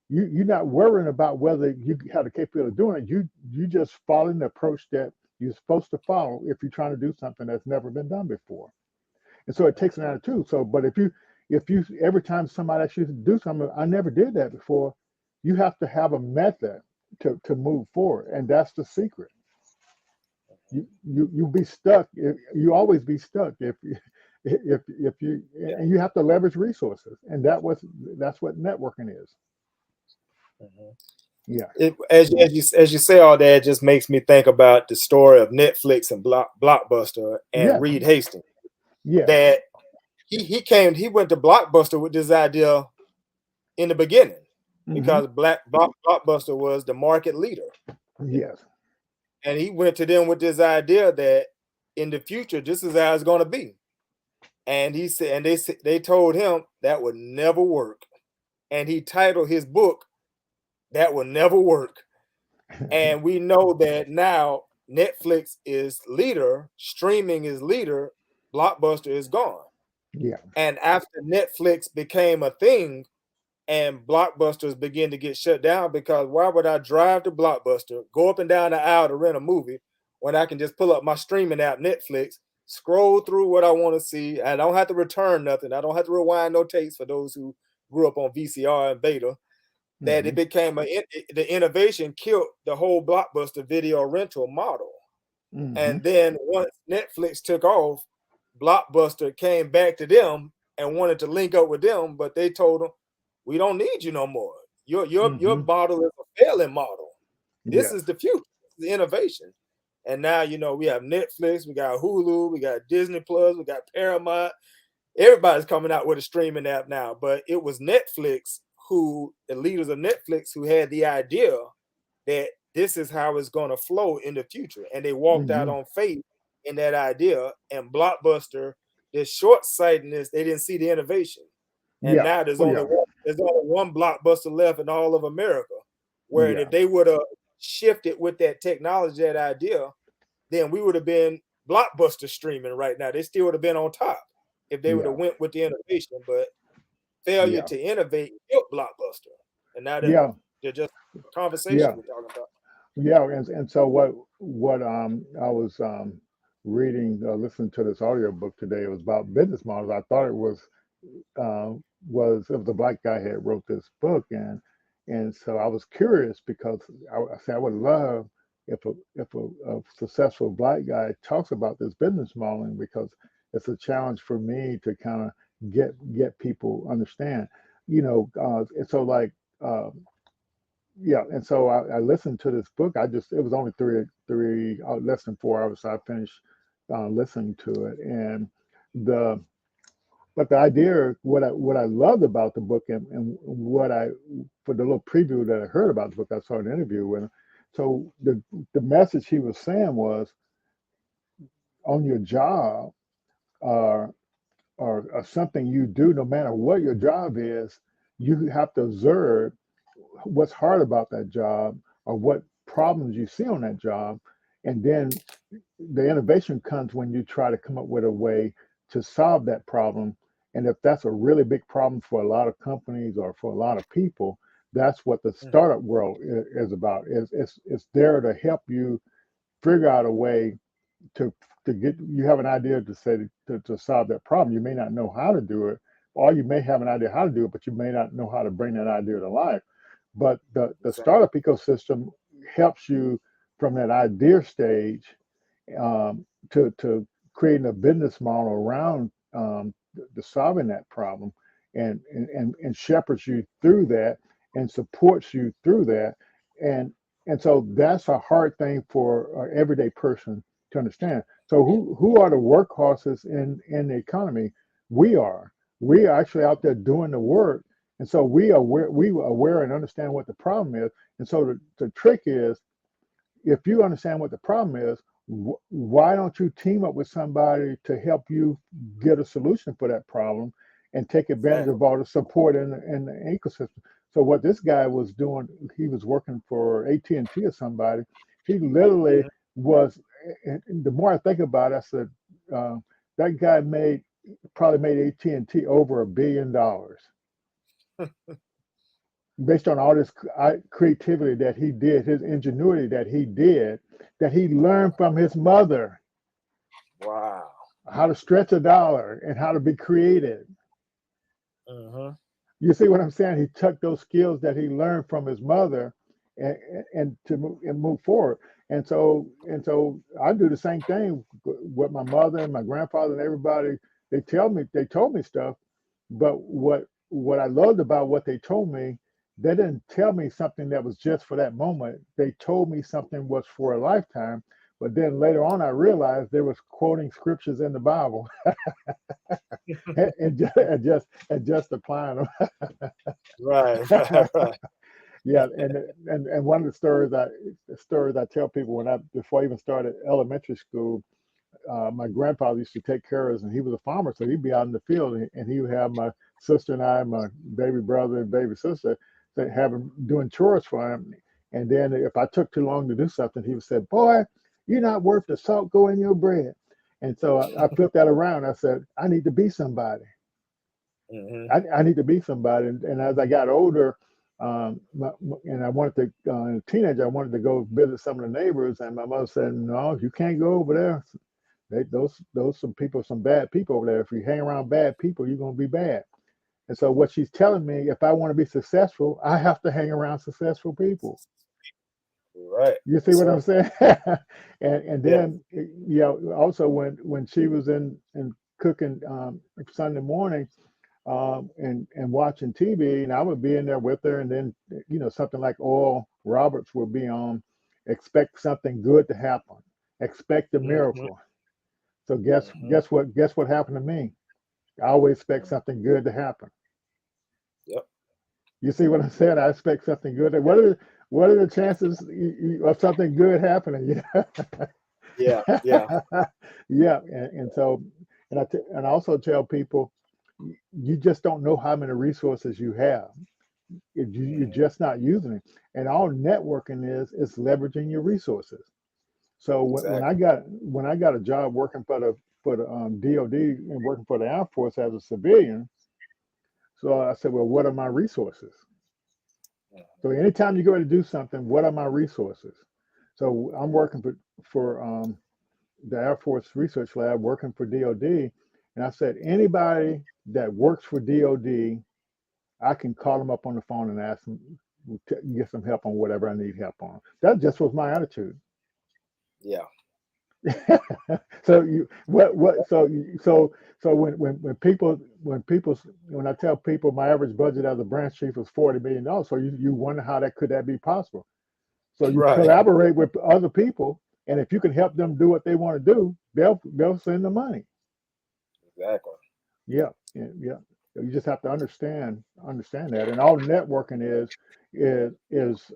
you're not worrying about whether you have the capability of doing it. You just following the approach that you're supposed to follow if you're trying to do something that's never been done before. And so it takes an attitude. So, but if you every time somebody asks you to do something, I never did that before, you have to have a method to move forward, and that's the secret. You be stuck. You always be stuck if you Yeah. and you have to leverage resources, and that's what networking is. Mhm. Yeah. As you say all that, it just makes me think about the story of Netflix and Blockbuster and Yes. Reed Hastings. Yes. That he went to Blockbuster with this idea in the beginning Hmm. because Blockbuster was the market leader, Yes. and he went to them with this idea that in the future this is how it's going to be. And he said, and they told him that would never work, and he titled his book "That Will Never Work." And we know that now Netflix is leader, streaming is leader, Blockbuster is gone. Yeah. And after Netflix became a thing and Blockbusters begin to get shut down, because why would I drive to Blockbuster, go up and down the aisle to rent a movie when I can just pull up my streaming app, Netflix, scroll through what I want to see? I don't have to return nothing. I don't have to rewind no tapes for those who grew up on VCR and Beta. That it Hmm. became the innovation killed the whole Blockbuster video rental model. Hmm. And then once Netflix took off, Blockbuster came back to them and wanted to link up with them, but they told them, "We don't need you no more. Your Hmm. model is a failing model. This Yes. is the future, the innovation." And now we have Netflix, we got Hulu, we got Disney Plus, we got Paramount. Everybody's coming out with a streaming app now, but it was Netflix the leaders of Netflix, who had the idea that this is how it's going to flow in the future. And they walked out Hmm. on faith in that idea. And Blockbuster, their short sightedness, they didn't see the innovation. And Yeah. now Oh yeah. there's only one Blockbuster left in all of America. Where Yeah. if they would have shifted with that technology, that idea, then we would have been Blockbuster streaming right now. They still would have been on top if they would have Yeah. went with the innovation. But failure Yeah. to innovate killed Blockbuster. And now Yeah. they're just conversation Yeah. we're talking about. Yeah. And so what I was reading, listening to this audiobook today. It was about business models. I thought uh, it was a black guy had wrote this book, and so I was curious because I said I would love if a successful black guy talks about this business modeling, because it's a challenge for me to kind of get people understand, and so like yeah, and so I listened to this book. It was only three less than 4 hours, so I finished listening to it, and the but the idea, what I loved about the book, and what I for the little preview that I heard about the book, I saw an interview with him. So the message he was saying was, on your job, or or something you do, no matter what your job is, you have to observe what's hard about that job, or what problems you see on that job, and then the innovation comes when you try to come up with a way to solve that problem. And if that's a really big problem for a lot of companies or for a lot of people, that's what the Mhm. startup world is about. It's there to help you figure out a way to get you have an idea to say to solve that problem. You may not know how to do it, or you may have an idea how to do it, but you may not know how to bring that idea to life. But the Exactly. startup ecosystem helps you from that idea stage, to creating a business model around the solving that problem, and shepherds you through that, and supports you through that, and and so that's a hard thing for an everyday person to understand. So who are the workhorses in the economy? We are. We are actually out there doing the work, and so we are aware and understand what the problem is. And so the trick is, if you understand what the problem is, why don't you team up with somebody to help you get a solution for that problem, and take advantage Exactly. of all the support in the ecosystem? So what this guy was doing, he was working for AT&T or somebody. He literally Mhm. was. And the more I think about it, I said, uh, that guy probably made AT&T over $1 billion. based on all this creativity that he did, his ingenuity that he did, that he learned from his mother Wow. how to stretch a dollar and how to be creative. Mm-hmm. You see what I'm saying? He took those skills that he learned from his mother and, and move forward. And so I do the same thing with my mother and my grandfather and everybody. They told me stuff, but what I loved about what they told me, they didn't tell me something that was just for that moment. They told me something was for a lifetime. But then later on, I realized they was quoting scriptures in the Bible and just applying them. Right, right, right. Yeah, and one of the stories I tell people when I before I even started elementary school, my grandfather used to take care of us, and he was a farmer, so he'd be out in the field, and he would have my sister and I, my baby brother and baby sister, having doing chores for him. And then if I took too long to do something, he would say, "Boy, you're not worth the salt go in your bread." And so I flipped that around. I said, "I need to be somebody. Mm-hmm. I need to be somebody." And as I got older, and I wanted to, a teenager, I wanted to go visit some of the neighbors, and my mother said, "No, you can't go over there. Those some people, some bad people over there. If you hang around bad people, you're gonna be bad." And so what she's telling me, if I want to be successful, I have to hang around successful people. Right. You see Yes, what I'm sir. saying? And Yeah. then also when she was in cooking Sunday morning, and watching TV, and I would be in there with her, and then something like Oral Roberts would be on. Expect something good to happen. Expect a Mm-hmm. miracle. So Mm-hmm. guess what happened to me? I always expect something good to happen. Yep. You see what I'm saying? I expect something good. What are the chances of something good happening? Yeah. Yeah. Yeah, and so and I also tell people, you just don't know how many resources you have. You're Mm-hmm. just not using it. And all networking is leveraging your resources. So Exactly. when I got a job working for the DoD and working for the Air Force as a civilian, so I said, well, what are my resources? So anytime you go to do something, what are my resources? So I'm working for the Air Force Research Lab, working for DoD, and I said anybody that works for DoD, I can call them up on the phone and ask them to get some help on whatever I need help on. That just was my attitude. Yeah. So when I tell people my average budget as a branch chief was $40 million, so you wonder how that be possible. So you Right. collaborate with other people, and if you can help them do what they want to do, they'll send the money. Exactly. Yeah, yeah, yeah. You just have to understand that, and all networking is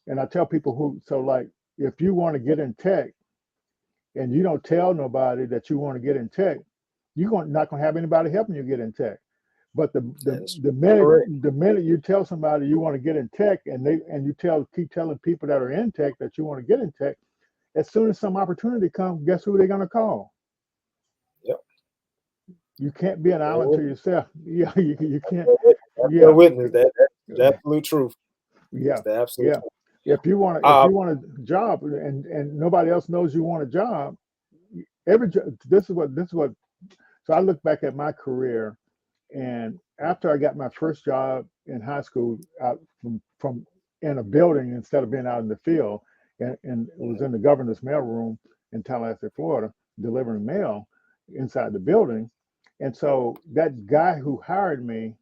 and I tell people like if you want to get in tech and you don't tell nobody that you want to get in tech, not going to have anybody helping you get in tech. But That is the minute correct. the minute you tell somebody you want to get in tech, and you keep telling people that are in tech that you want to get in tech, as soon as some opportunity comes, guess who they're going to call? Yep. You can't be an Bear island to witness. yourself. Yeah, you can't. Bear witness. Bear Yeah, witness. That's the absolute truth. That's yeah, the absolute yeah. truth. If Uh, you want a job, and nobody else knows you want a job, this is what. So I look back at my career, and after I got my first job in high school, out from in a building instead of being out in the field, and it was in the governor's mail room in Tallahassee, Florida, delivering mail inside the building. And so that guy who hired me,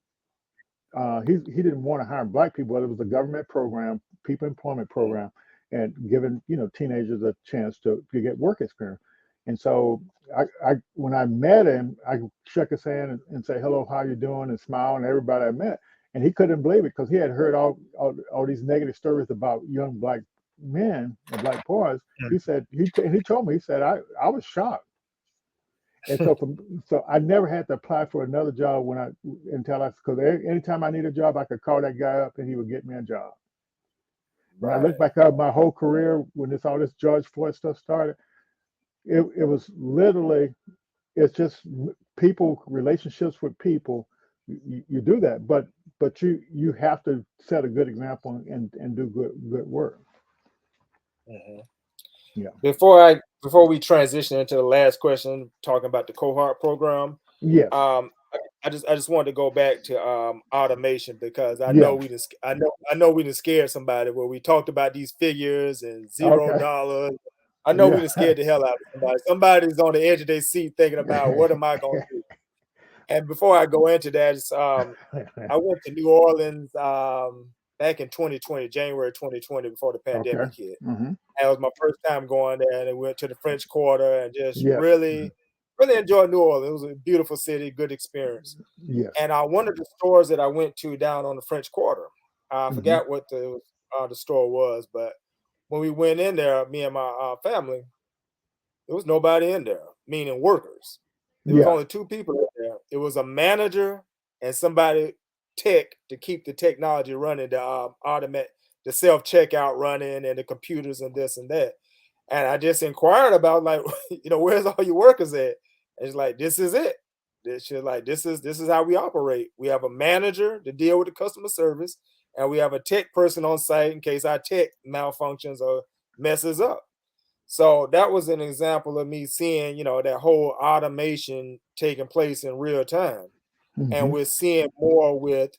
he didn't want to hire black people, but it was a government program, people employment program, and giving teenagers a chance to get work experience. And so I when I met him, I shook his hand and say hello, how you doing, and smile, and everybody I met, and he couldn't believe it because he had heard all these negative stories about young black men and black boys. He said he told me, he said I was shocked. And so I never had to apply for another job because anytime I need a job, I could call that guy up and he would get me a job. When I look right. back at my whole career, when all this George Floyd stuff started, it was literally, it's just people, relationships with people. You do that, but but you have to set a good example and do good work. Mhm. Yeah. Before we transition into the last question, talking about the cohort program, Yes. I just wanted to go back to automation because I know Yeah. we just I know we just scared somebody where we talked about these figures and Okay. $0. I know we Yeah. just scared the hell out of somebody. Somebody's on the edge of their seat thinking about what am I going to do. And before I go into that, I went to New Orleans back in 2020, January 2020, before the Okay. pandemic hit. Hmm. That was my first time going there, and I went to the French Quarter and just Yes. really, Hmm. really enjoyed New Orleans. It was a beautiful city, good experience. Yes. And one of the stores that I went to down on the French Quarter, I Hmm. forgot what the store was, but when we went in there, me and my family, there was nobody in there, meaning workers. There was Yeah. only two people in there. It was a manager and somebody tech to keep the technology running, the automate the self checkout running and the computers and this and that. And I just inquired about like, where's all your workers at? And it's like, this is it. This is how we operate. We have a manager to deal with the customer service, and we have a tech person on site in case our tech malfunctions or messes up. So that was an example of me seeing, that whole automation taking place in real time. And Hmm. we're seeing more with,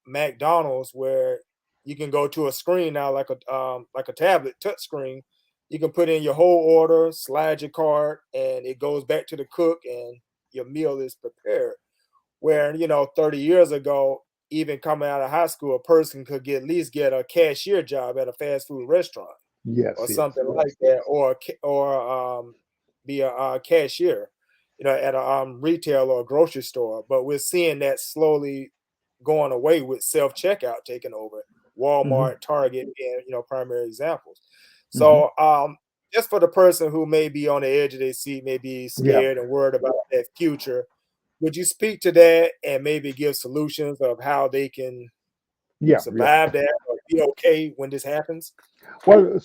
McDonald's where you can go to a screen now like a tablet touch screen. You can put in your whole order, slide your card, and it goes back to the cook and your meal is prepared. Where, 30 years ago, even coming out of high school, a person could at least get a cashier job at a fast food restaurant or Yes. Yes. something like that, be a cashier, at a retail or a grocery store. But we're seeing that slowly going away with self checkout taking over. Hmm. Walmart, Target, being primary examples. Hmm. So just for the person who may be on the edge of their seat, may be Yeah. scared and worried about that future, would you speak to that and maybe give solutions of how they can Yeah. Yeah. survive that or be okay when this happens? Well,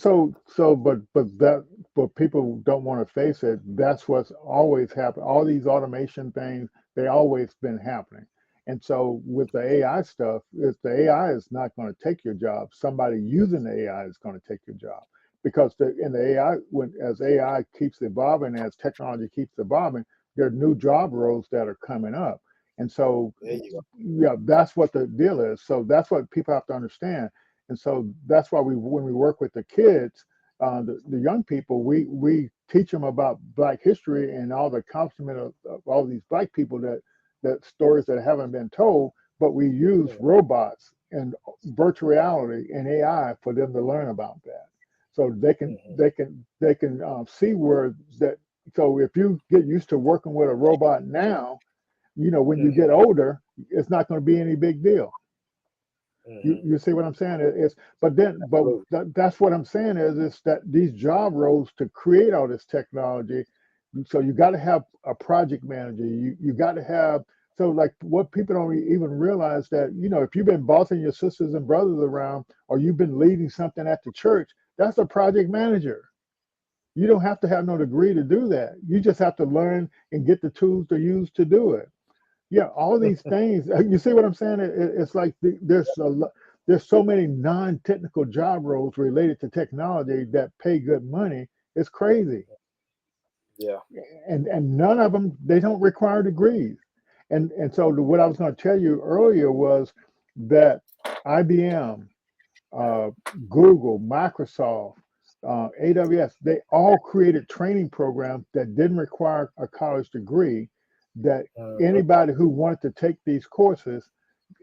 but people don't want to face it. That's what's always happened. All these automation things, they always been happening. And so with the AI stuff, if the AI is not going to take your job, somebody using the AI is going to take your job. Because in the AI, when as AI keeps evolving, as technology keeps evolving, there are new job roles that are coming up. And so, There you go. yeah, that's what the deal is. So that's what people have to understand. And so that's why when we work with the kids, the young people, we teach them about Black history and all the accomplishment of all these Black people that stories that haven't been told. But we use Mhm, robots and virtual reality and AI for them to learn about that, so they can mhm, see where that. So if you get used to working with a robot now, when you get mhm, older, it's not going to be any big deal. You mhm. you see what I'm saying? It's but Absolutely. that's what I'm saying is that these job roles to create all this technology. So you got to have a project manager. You got to have, so like what people don't even realize that if you've been bossing your sisters and brothers around, or you've been leading something at the church, that's a project manager. You don't have to have no degree to do that. You just have to learn and get the tools to use to do it. Yeah, all these things. You see what I'm saying? It's like there's so many non-technical job roles related to technology that pay good money. It's crazy, Yeah. and none of them, they don't require degrees. And so what I was going to tell you earlier was that IBM, uh, Google, Microsoft, AWS, they all created training programs that didn't require a college degree, that Mhm, anybody who wanted to take these courses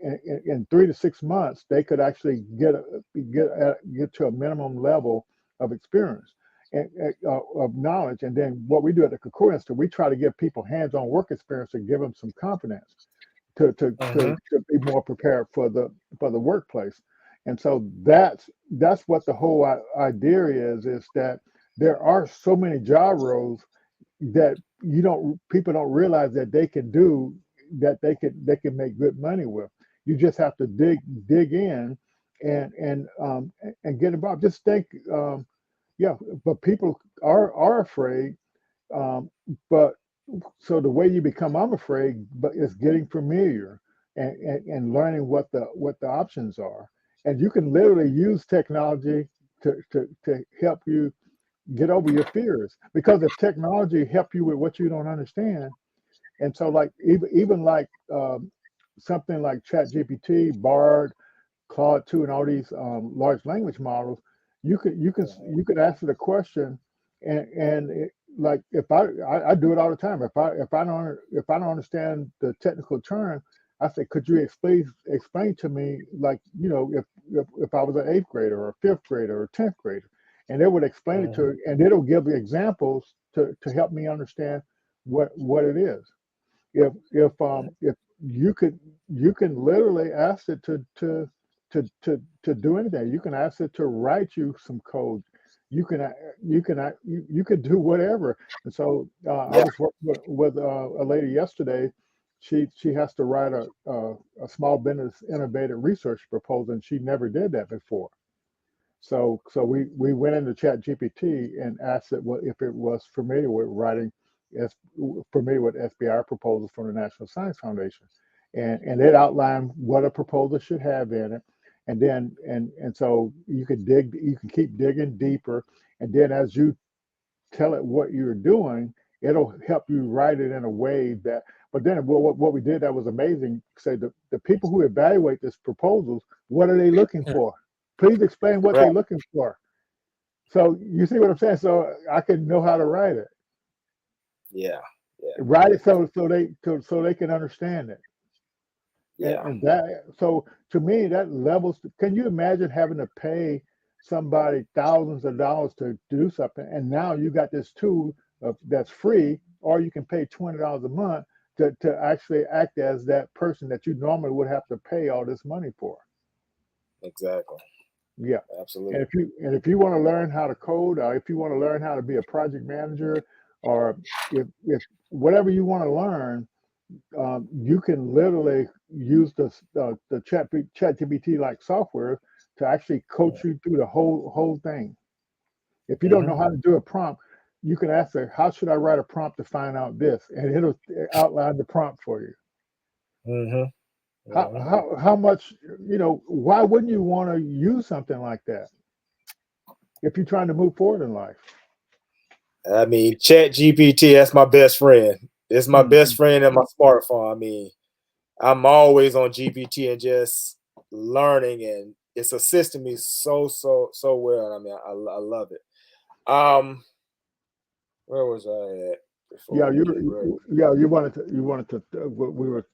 in 3 to 6 months, they could actually get to a minimum level of experience and of knowledge. And then what we do at the Kakura Institute, we try to give people hands-on work experience to give them some confidence mhm. to be more prepared for the workplace. And so that's what the whole idea is that there are so many job roles that you don't people don't realize that they can do, that they can make good money with. You just have to dig in and get involved. Just think, yeah, but people are afraid. Um, but so the way you become I'm afraid, but it's getting familiar. and learning what the options are. And you can literally use technology to help you get over your fears. Because if technology help you with what you don't understand, and so like even like something like ChatGPT, Bard, Claude 2, and all these large language models, you could answer the question, like if I do it all the time. If I don't understand the technical term, I say, could you explain to me, like, if I was an eighth grader or a fifth grader or a 10th grader, and they would explain it to, and it'll give me examples to help me understand what it is. If you can literally ask it to do anything. You can ask it to write you some code. You can do whatever. And so I Yeah. was working with a lady yesterday. She has to write a small business innovative research proposal, and she never did that before. So we went into Chat GPT and asked it what if it was familiar with writing, as familiar with SBI proposals from the National Science Foundation, and it outlined what a proposal should have in it, and then and so you can keep digging deeper, and then as you tell it what you're doing, it'll help you write it in a way that. But then what we did that was amazing. Say the people who evaluate these proposals, what are they looking for? Please explain what Right. they're looking for. So you see what I'm saying? So I can know how to write it. Yeah. Yeah. Write it so they can understand it. Yeah. And that, so to me, that levels. Can you imagine having to pay somebody thousands of dollars to do something, and now you got this tool that's free, or you can pay $20 a month to actually act as that person that you normally would have to pay all this money for. Exactly. Yeah. And Absolutely. if you want to learn how to code, or if you want to learn how to be a project manager, or if whatever you want to learn, you can literally use the ChatGPT like software to actually coach you through the whole thing. If you don't know Mm-hmm. how to do a prompt, you can ask it, how should I write a prompt to find out this? And it'll outline the prompt for you. Mm-hmm. How Mm-hmm. how how much, why wouldn't you want to use something like that if you're trying to move forward in life? I mean, Chat GPT, that's my best friend. It's my best Mhm. friend in my smartphone. I mean, I'm always on GPT and just learning, and it's assisting me so well. I mean, I love it. Where was I at before Yeah, we get ready? we were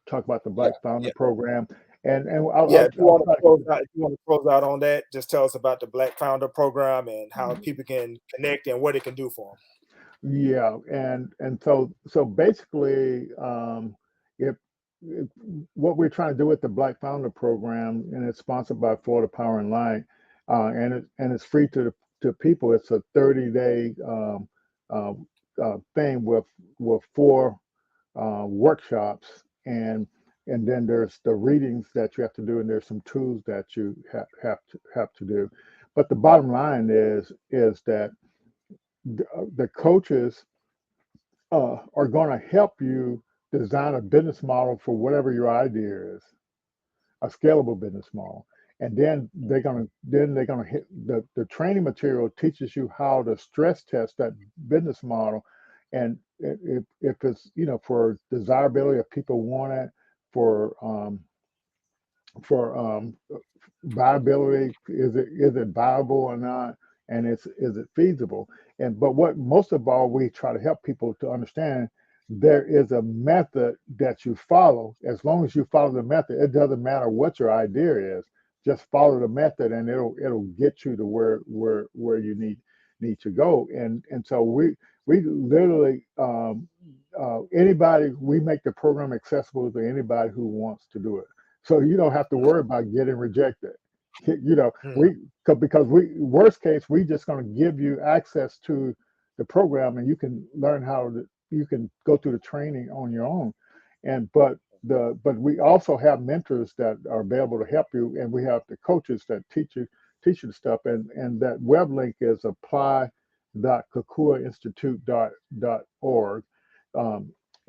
talk about the Yeah, Black Founder yeah, program, and I'll, yeah. I'll, If you I'll want to try to keep close it. out, if you want to close out on that, just tell us about the Black Founder program and how people can connect and what it can do for Yeah, and so basically, if, if what we're trying to do with the Black Founder program, and it's sponsored by Florida Power and Light, and it's free to people. It's a 30-day uh, thing with four workshops, and then there's the readings that you have to do, and there's some tools that you have to do. But the bottom line is that the coaches are going to help you design a business model for whatever your idea is, a scalable business model. And then they're gonna hit the training material teaches you how to stress test that business model, and if it's, for desirability, if people want it, for for viability, is it viable or not, and is it feasible? And but what most of all we try to help people to understand, there is a method that you follow. As long as you follow the method, it doesn't matter what your idea is. Just follow the method, and it'll get you to where you need to go. And so we literally, anybody, we make the program accessible to anybody who wants to do it, so you don't have to worry about getting rejected. them. Because we, worst case, we just going to give you access to the program, and you can learn you can go through the training on your own. And but we also have mentors that are available to help you, and we have the coaches that teach you the stuff. And that web link is apply.kakuainstitute.org.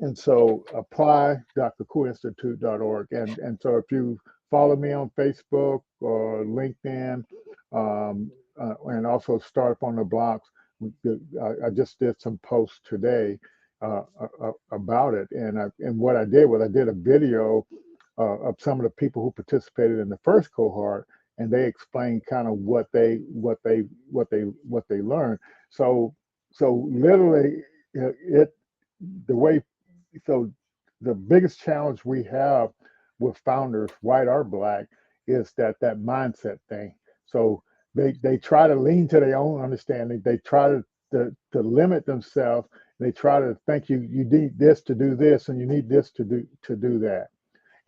And so apply drcoolinstitute.org. And so if you follow me on Facebook or LinkedIn, and also Startup on the Blocks, I just did some posts today about it. And what I did was I did a video of some of the people who participated in the first cohort, and they explained kind of what they learned. So literally, it the way so the biggest challenge we have with founders, white or black, is that mindset thing. So they try to lean to their own understanding. They try to limit themselves. They try to think you need this to do this, and you need this to do that.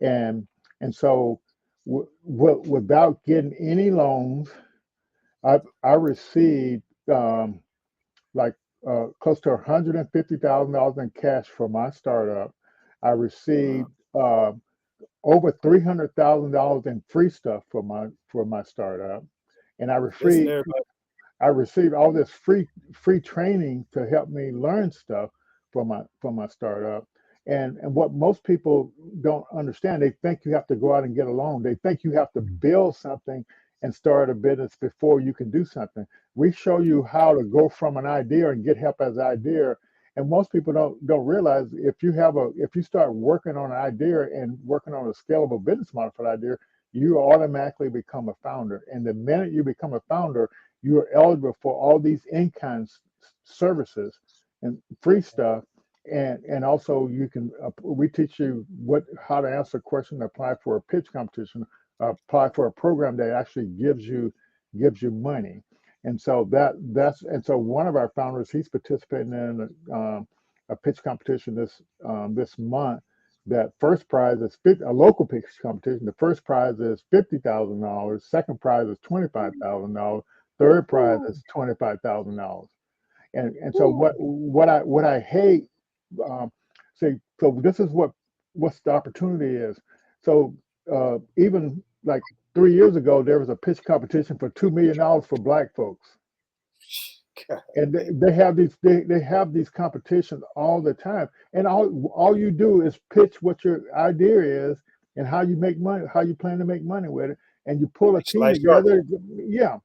And and so without getting any loans, I received like close to $150,000 in cash for my startup. I received over $300,000 in free stuff for my startup, and Listen, everybody. I received all this free training to help me learn stuff for my startup. And what most people don't understand, they think you have to go out and get a loan. They think you have to build something and start a business before you can do something. We show you how to go from an idea and get help as an idea. And most people don't realize if you start working on an idea and working on a scalable business model for that idea, you automatically become a founder. And the minute you become a founder, you are eligible for all these in-kind services and free stuff. And also we teach you how to answer a question, apply for a pitch competition, apply for a program that actually gives you money. And so so one of our founders, he's participating in a pitch competition this month. That first prize is a local pitch competition. The first prize is $50,000. Second prize is $25,000. Third prize Woo, is $25,000. So woo. what I hate, um, so this is what's the opportunity is. So even like 3 years ago, there was a pitch competition for $2 million for Black folks, God, and they have these competitions all the time, and all you do is pitch what your idea is and how you make money, how you plan to make money with it, and you pull a team like Shark together. Tank. Yeah,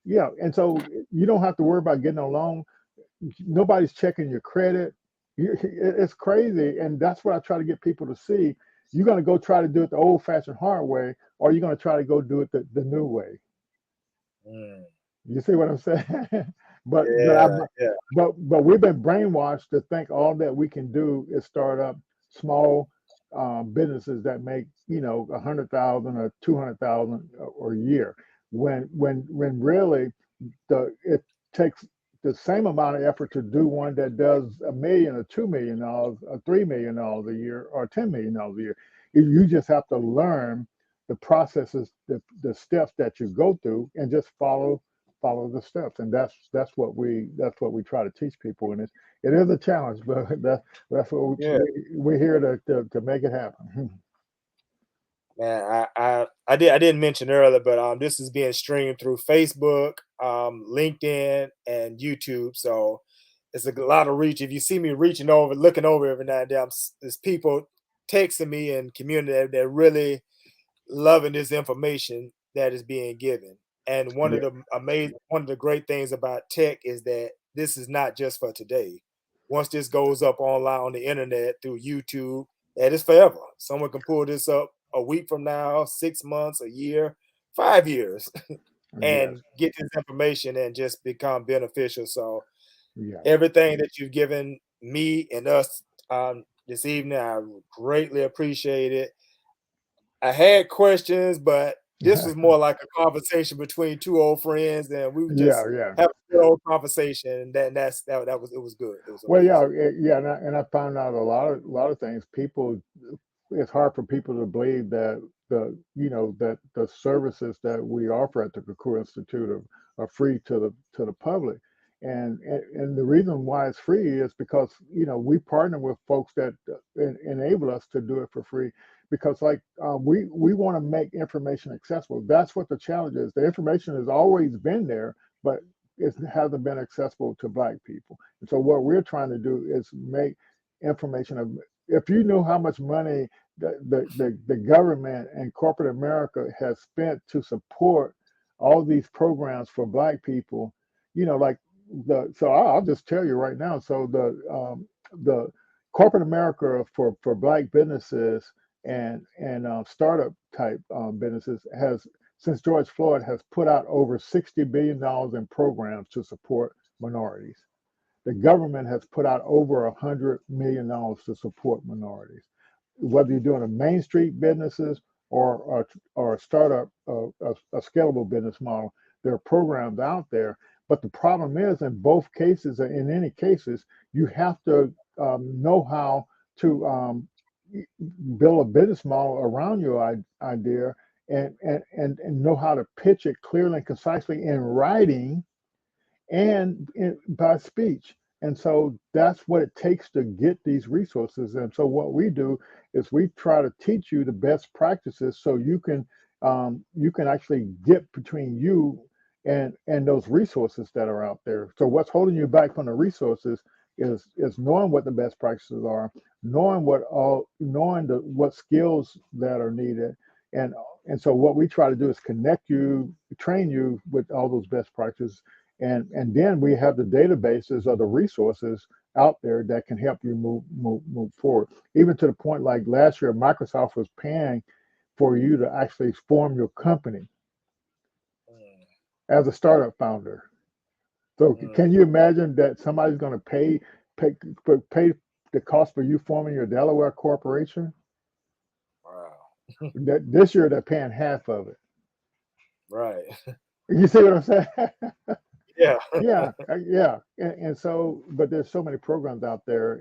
yeah, and so you don't have to worry about getting a loan. Nobody's checking your credit. It's crazy, and that's what I try to get people to see. You're going to go try to do it the old-fashioned hard way, or you're going to try to go do it the new way. Mm, You see what I'm saying? but but I yeah, yeah. but we've been brainwashed to think all that we can do is start up small businesses that make 100,000 or 200,000 or a year. When really it takes the same amount of effort to do one that does $1 million or $2 million or $3 million a year or $10 million a year. You just have to learn the processes, the steps that you go through, and just follow the steps. And that's what we try to teach people. And it is a challenge, but that's what Yeah. we're here to make it happen. Man, I didn't mention earlier, but this is being streamed through Facebook, LinkedIn, and YouTube. So it's a lot of reach. If you see me reaching over, looking over every now and then, there's people texting me and community that really loving this information that is being given. And Yeah, one of the great things about tech is that this is not just for today. Once this goes up online on the internet through YouTube, that is forever. Someone can pull this up a week from now, 6 months, a year, 5 years, yes, and get this information and just become beneficial. So yes. everything that you've given me and us this evening, I greatly appreciate it. I had questions, but this was more like a conversation between two old friends, and we would Yeah, just yeah. have a good old conversation. And that was it was good. It was Well, yeah, amazing. yeah, and I found out a lot of things. It's hard for people to believe that that the services that we offer at the Kakura Institute are free to the public, and the reason why it's free is because we partner with folks that enable us to do it for free. Because like we want to make information accessible. That's what the challenge is. The information has always been there, but it hasn't been accessible to Black people. And so what we're trying to do is information of, if you knew how much money the government and corporate America has spent to support all these programs for Black people, like so I'll just tell you right now. So the corporate America for Black businesses and startup type businesses has, since George Floyd, has put out over $60 billion in programs to support minorities. The government has put out over $100 million to support minorities. Whether you're doing a Main Street businesses or a startup, a scalable business model, there are programs out there. But the problem is, in both cases, in any cases, you have to know how to build a business model around your idea and know how to pitch it clearly and concisely in writing and by speech. And so that's what it takes to get these resources. And so what we do is we try to teach you the best practices so you can actually get between you and those resources that are out there. So what's holding you back from the resources is knowing what the best practices are, knowing what skills that are needed, and so what we try to do is connect you, train you with all those best practices, and then we have the databases of the resources out there that can help you move forward. Even to the point, like last year, Microsoft was paying for you to actually form your company as a startup founder. So can you imagine that somebody's going to pay the cost for you forming your Delaware corporation? Wow. That this year they're paying half of it. Right. You see what I'm saying? Yeah. Yeah. And so, but there's so many programs out there,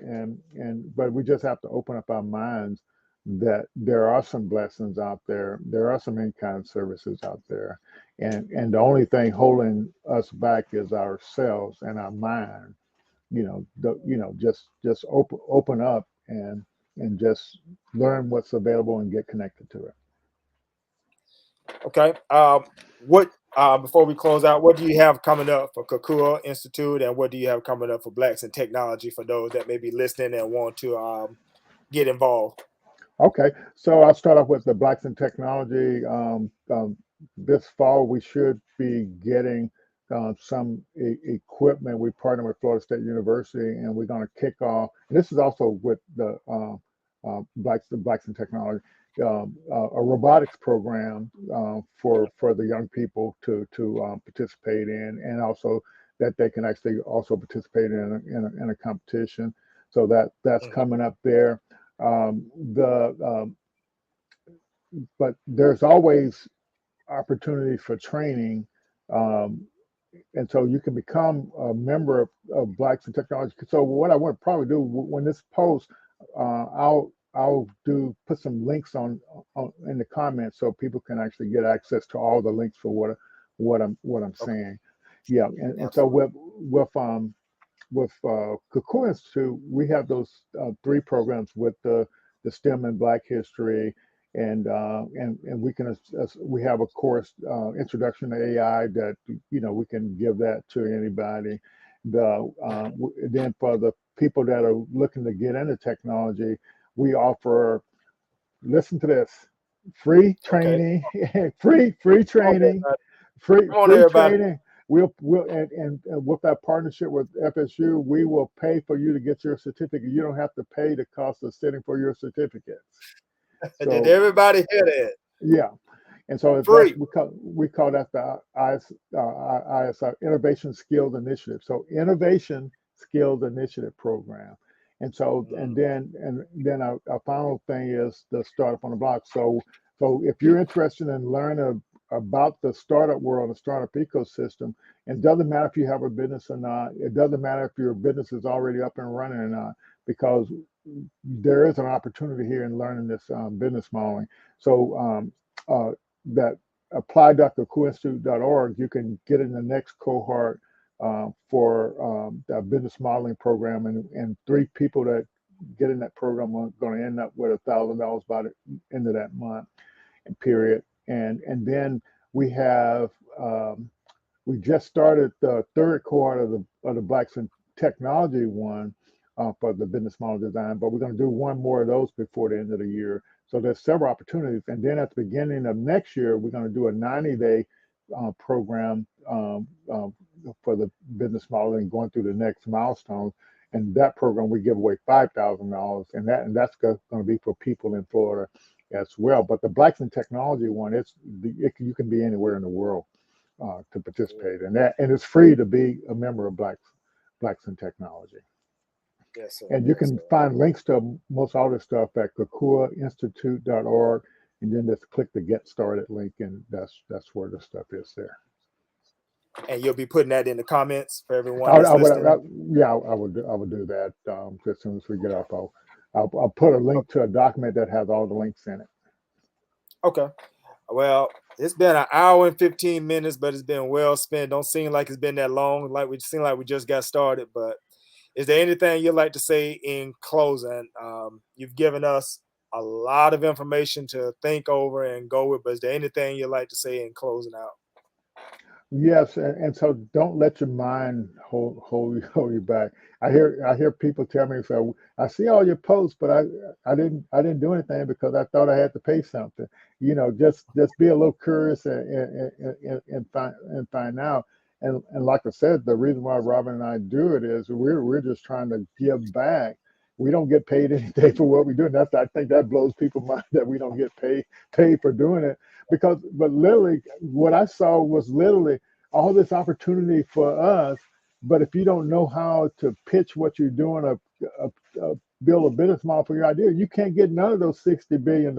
but we just have to open up our minds that there are some blessings out there. There are some in-kind services out there, and the only thing holding us back is ourselves and our mind. Just open up and just learn what's available and get connected to it. Okay. What before we close out, what do you have coming up for Kakua Institute, and what do you have coming up for Blacks in Technology for those that may be listening and want to get involved? Okay, so I'll start off with the Blacks in Technology. This fall, we should be getting some equipment. We partner with Florida State University, and we're going to kick off. And this is also with the Blacks in Technology, a robotics program for the young people to participate in, and also that they can actually also participate in a competition. So that's coming up there. But there's always opportunities for training, and so you can become a member of Blacks in Technology. So what I want to probably do when this post, I'll put some links on in the comments so people can actually get access to all the links for what I'm saying. Yeah, and so with Kakua Institute, we have those 3 programs with the STEM and Black History, and we have a course, Introduction to AI, that we can give that to anybody. Then for the people that are looking to get into technology, we offer, listen to this, free training, free training, free training. We'll and with that partnership with FSU, we will pay for you to get your certificate. You don't have to pay the cost of sitting for your certificates. So, did everybody hear that? Yeah, and so we call that the ISI Innovation Skills Initiative. So Innovation Skills Initiative Program. And so and then our final thing is the Startup on the Block. So if you're interested in learning about the startup world, the startup ecosystem, it doesn't matter if you have a business or not. It doesn't matter if your business is already up and running or not, because there is an opportunity here in learning this business modeling. So that apply.kakuainstitute.org, you can get in the next cohort for the business modeling program, and 3 people that get in that program are going to end up with $1,000 by the end of that month and period. And then we have we just started the 3rd cohort of the Blacks in Technology one, for the business model design. But we're going to do one more of those before the end of the year. So there's several opportunities. And then at the beginning of next year, we're going to do a 90-day program for the business model and going through the next milestone. And that program, we give away $5,000, and that's going to be for people in Florida as well. But the Blacks in Technology one, you can be anywhere in the world to participate in that, and it's free to be a member of Blacks in Technology. Yes, sir. And you can find links to most all this stuff at kakuainstitute.org, and then just click the Get Started link, and that's where the stuff is there. And you'll be putting that in the comments for everyone that's listening? I would do that as soon as we get up. I'll put a link to a document that has all the links in it. Okay. Well, it's been an hour and 15 minutes, but it's been well spent. Don't seem like it's been that long. Seem like we just got started. But is there anything you'd like to say in closing? You've given us a lot of information to think over and go with, but is there anything you'd like to say in closing out? Yes, and so don't let your mind hold you back. I hear people tell me, so I see all your posts, but I didn't do anything because I thought I had to pay something. Just be a little curious and find out. And like I said, the reason why Robin and I do it is we're just trying to give back. We don't get paid anything for what we do, and I think that blows people's mind that we don't get paid for doing it. But literally, what I saw was literally all this opportunity for us. But if you don't know how to pitch what you're doing, build a business model for your idea, you can't get none of those $60 billion.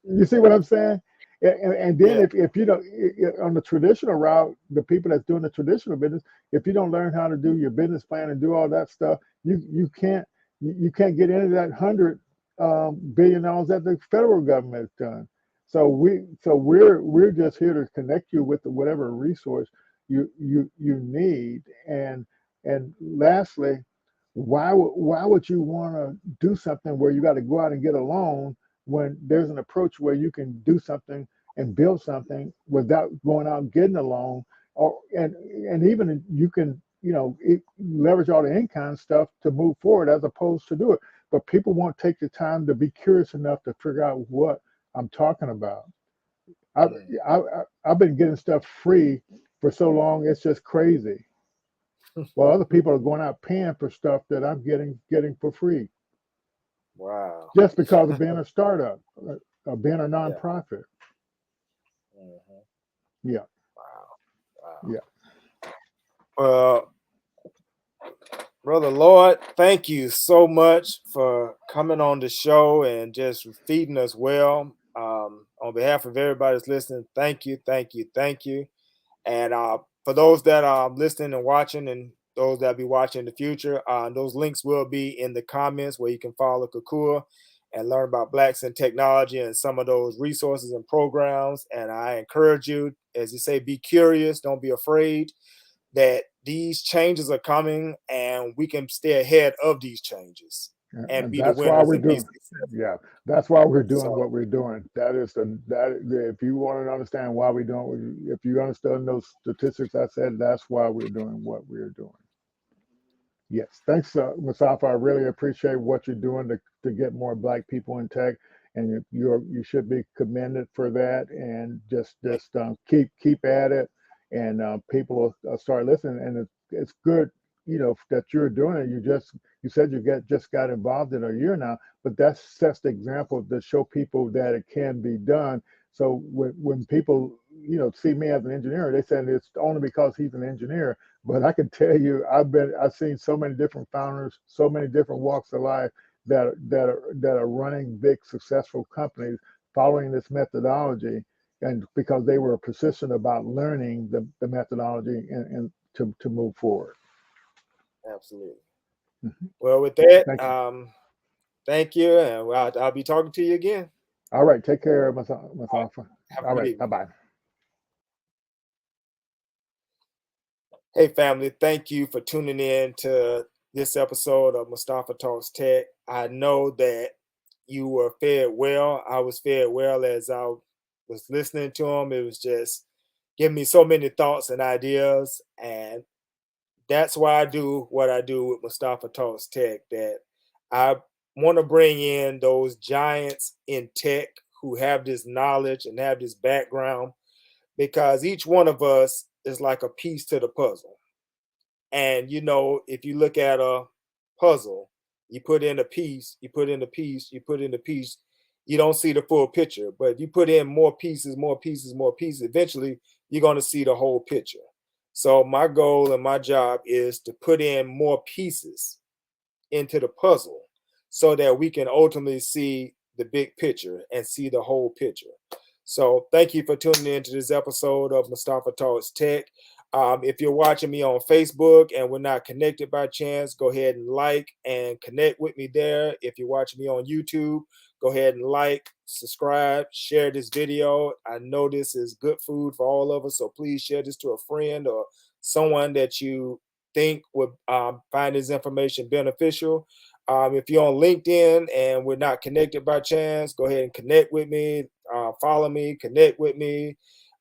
You see what I'm saying? And then if you don't, on the traditional route, the people that's doing the traditional business, if you don't learn how to do your business plan and do all that stuff, you can't get into that $100 billion that the federal government has done. So we're just here to connect you with whatever resource you need. And lastly, why would you want to do something where you got to go out and get a loan when there's an approach where you can do something and build something without going out and getting a loan, and even you can leverage all the in-kind stuff to move forward as opposed to do it. But people won't take the time to be curious enough to figure out what I'm talking about. I've been getting stuff free for so long, it's just crazy. Well, other people are going out paying for stuff that I'm getting for free. Wow. Just because of being a startup, being a nonprofit. Yeah. Wow. Yeah. Well, Brother Lloyd, thank you so much for coming on the show and just feeding us well. On behalf of everybody that's listening, thank you. And for those that are listening and watching, and those that be watching in the future, those links will be in the comments where you can follow Kakua and learn about Blacks in Technology and some of those resources and programs. And I encourage you, as you say, be curious, don't be afraid that these changes are coming and we can stay ahead of these changes and be the that's why winners we're and be doing. successful. Yeah, that's why we're doing what we're doing. If you want to understand why we're doing, if you understand those statistics I said, that's why we're doing what we're doing. Yes, thanks, Mustafaa. I really appreciate what you're doing to get more Black people in tech, and you should be commended for that. And just keep at it, and people will start listening. And it's good, that you're doing it. You said you just got involved in a year now, but that sets the example to show people that it can be done. So when people see me as an engineer, they say it's only because he's an engineer. But I can tell you, I've seen so many different founders, so many different walks of life that are running big successful companies following this methodology, and because they were persistent about learning the methodology and to move forward. Absolutely. Well, with that, thank you, and I'll be talking to you again. All right, take care, Mustafaa. All right, bye-bye. Hey, family, thank you for tuning in to this episode of Mustafaa Talks Tech. I know that you were fed well. I was fed well as I was listening to him. It was just giving me so many thoughts and ideas. And that's why I do what I do with Mustafaa Talks Tech, that I want to bring in those giants in tech who have this knowledge and have this background, because each one of us is like a piece to the puzzle. And if you look at a puzzle, you put in a piece, you put in a piece, you put in a piece, you don't see the full picture. But if you put in more pieces, more pieces, more pieces, eventually you're going to see the whole picture. So my goal and my job is to put in more pieces into the puzzle so that we can ultimately see the big picture and see the whole picture. So thank you for tuning in to this episode of Mustafaa Talks Tech. If you're watching me on Facebook and we're not connected by chance, go ahead and like and connect with me there. If you're watching me on YouTube, go ahead and like, subscribe, share this video. I know this is good food for all of us, so please share this to a friend or someone that you think would find this information beneficial. If you're on LinkedIn and we're not connected by chance, go ahead and connect with me, follow me, connect with me.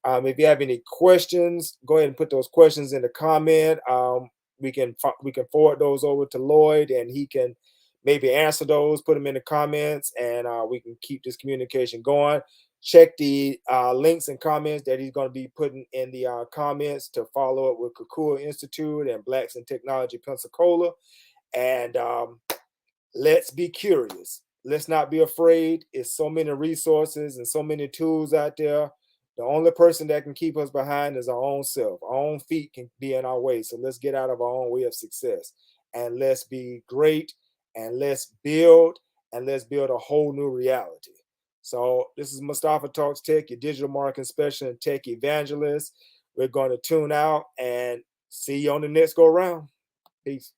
If you have any questions, go ahead and put those questions in the comment. We can forward those over to Lloyd, and he can maybe answer those, put them in the comments, and we can keep this communication going. Check the links and comments that he's going to be putting in the comments to follow up with Kakua Institute and Blacks in Technology Pensacola. And let's be curious. Let's not be afraid. It's so many resources and so many tools out there. The only person that can keep us behind is our own self. Our own feet can be in our way. So let's get out of our own way of success and let's be great, and let's build a whole new reality. So this is Mustafaa Talks Tech, your digital marketing specialist and tech evangelist. We're going to tune out and see you on the next go round. Peace.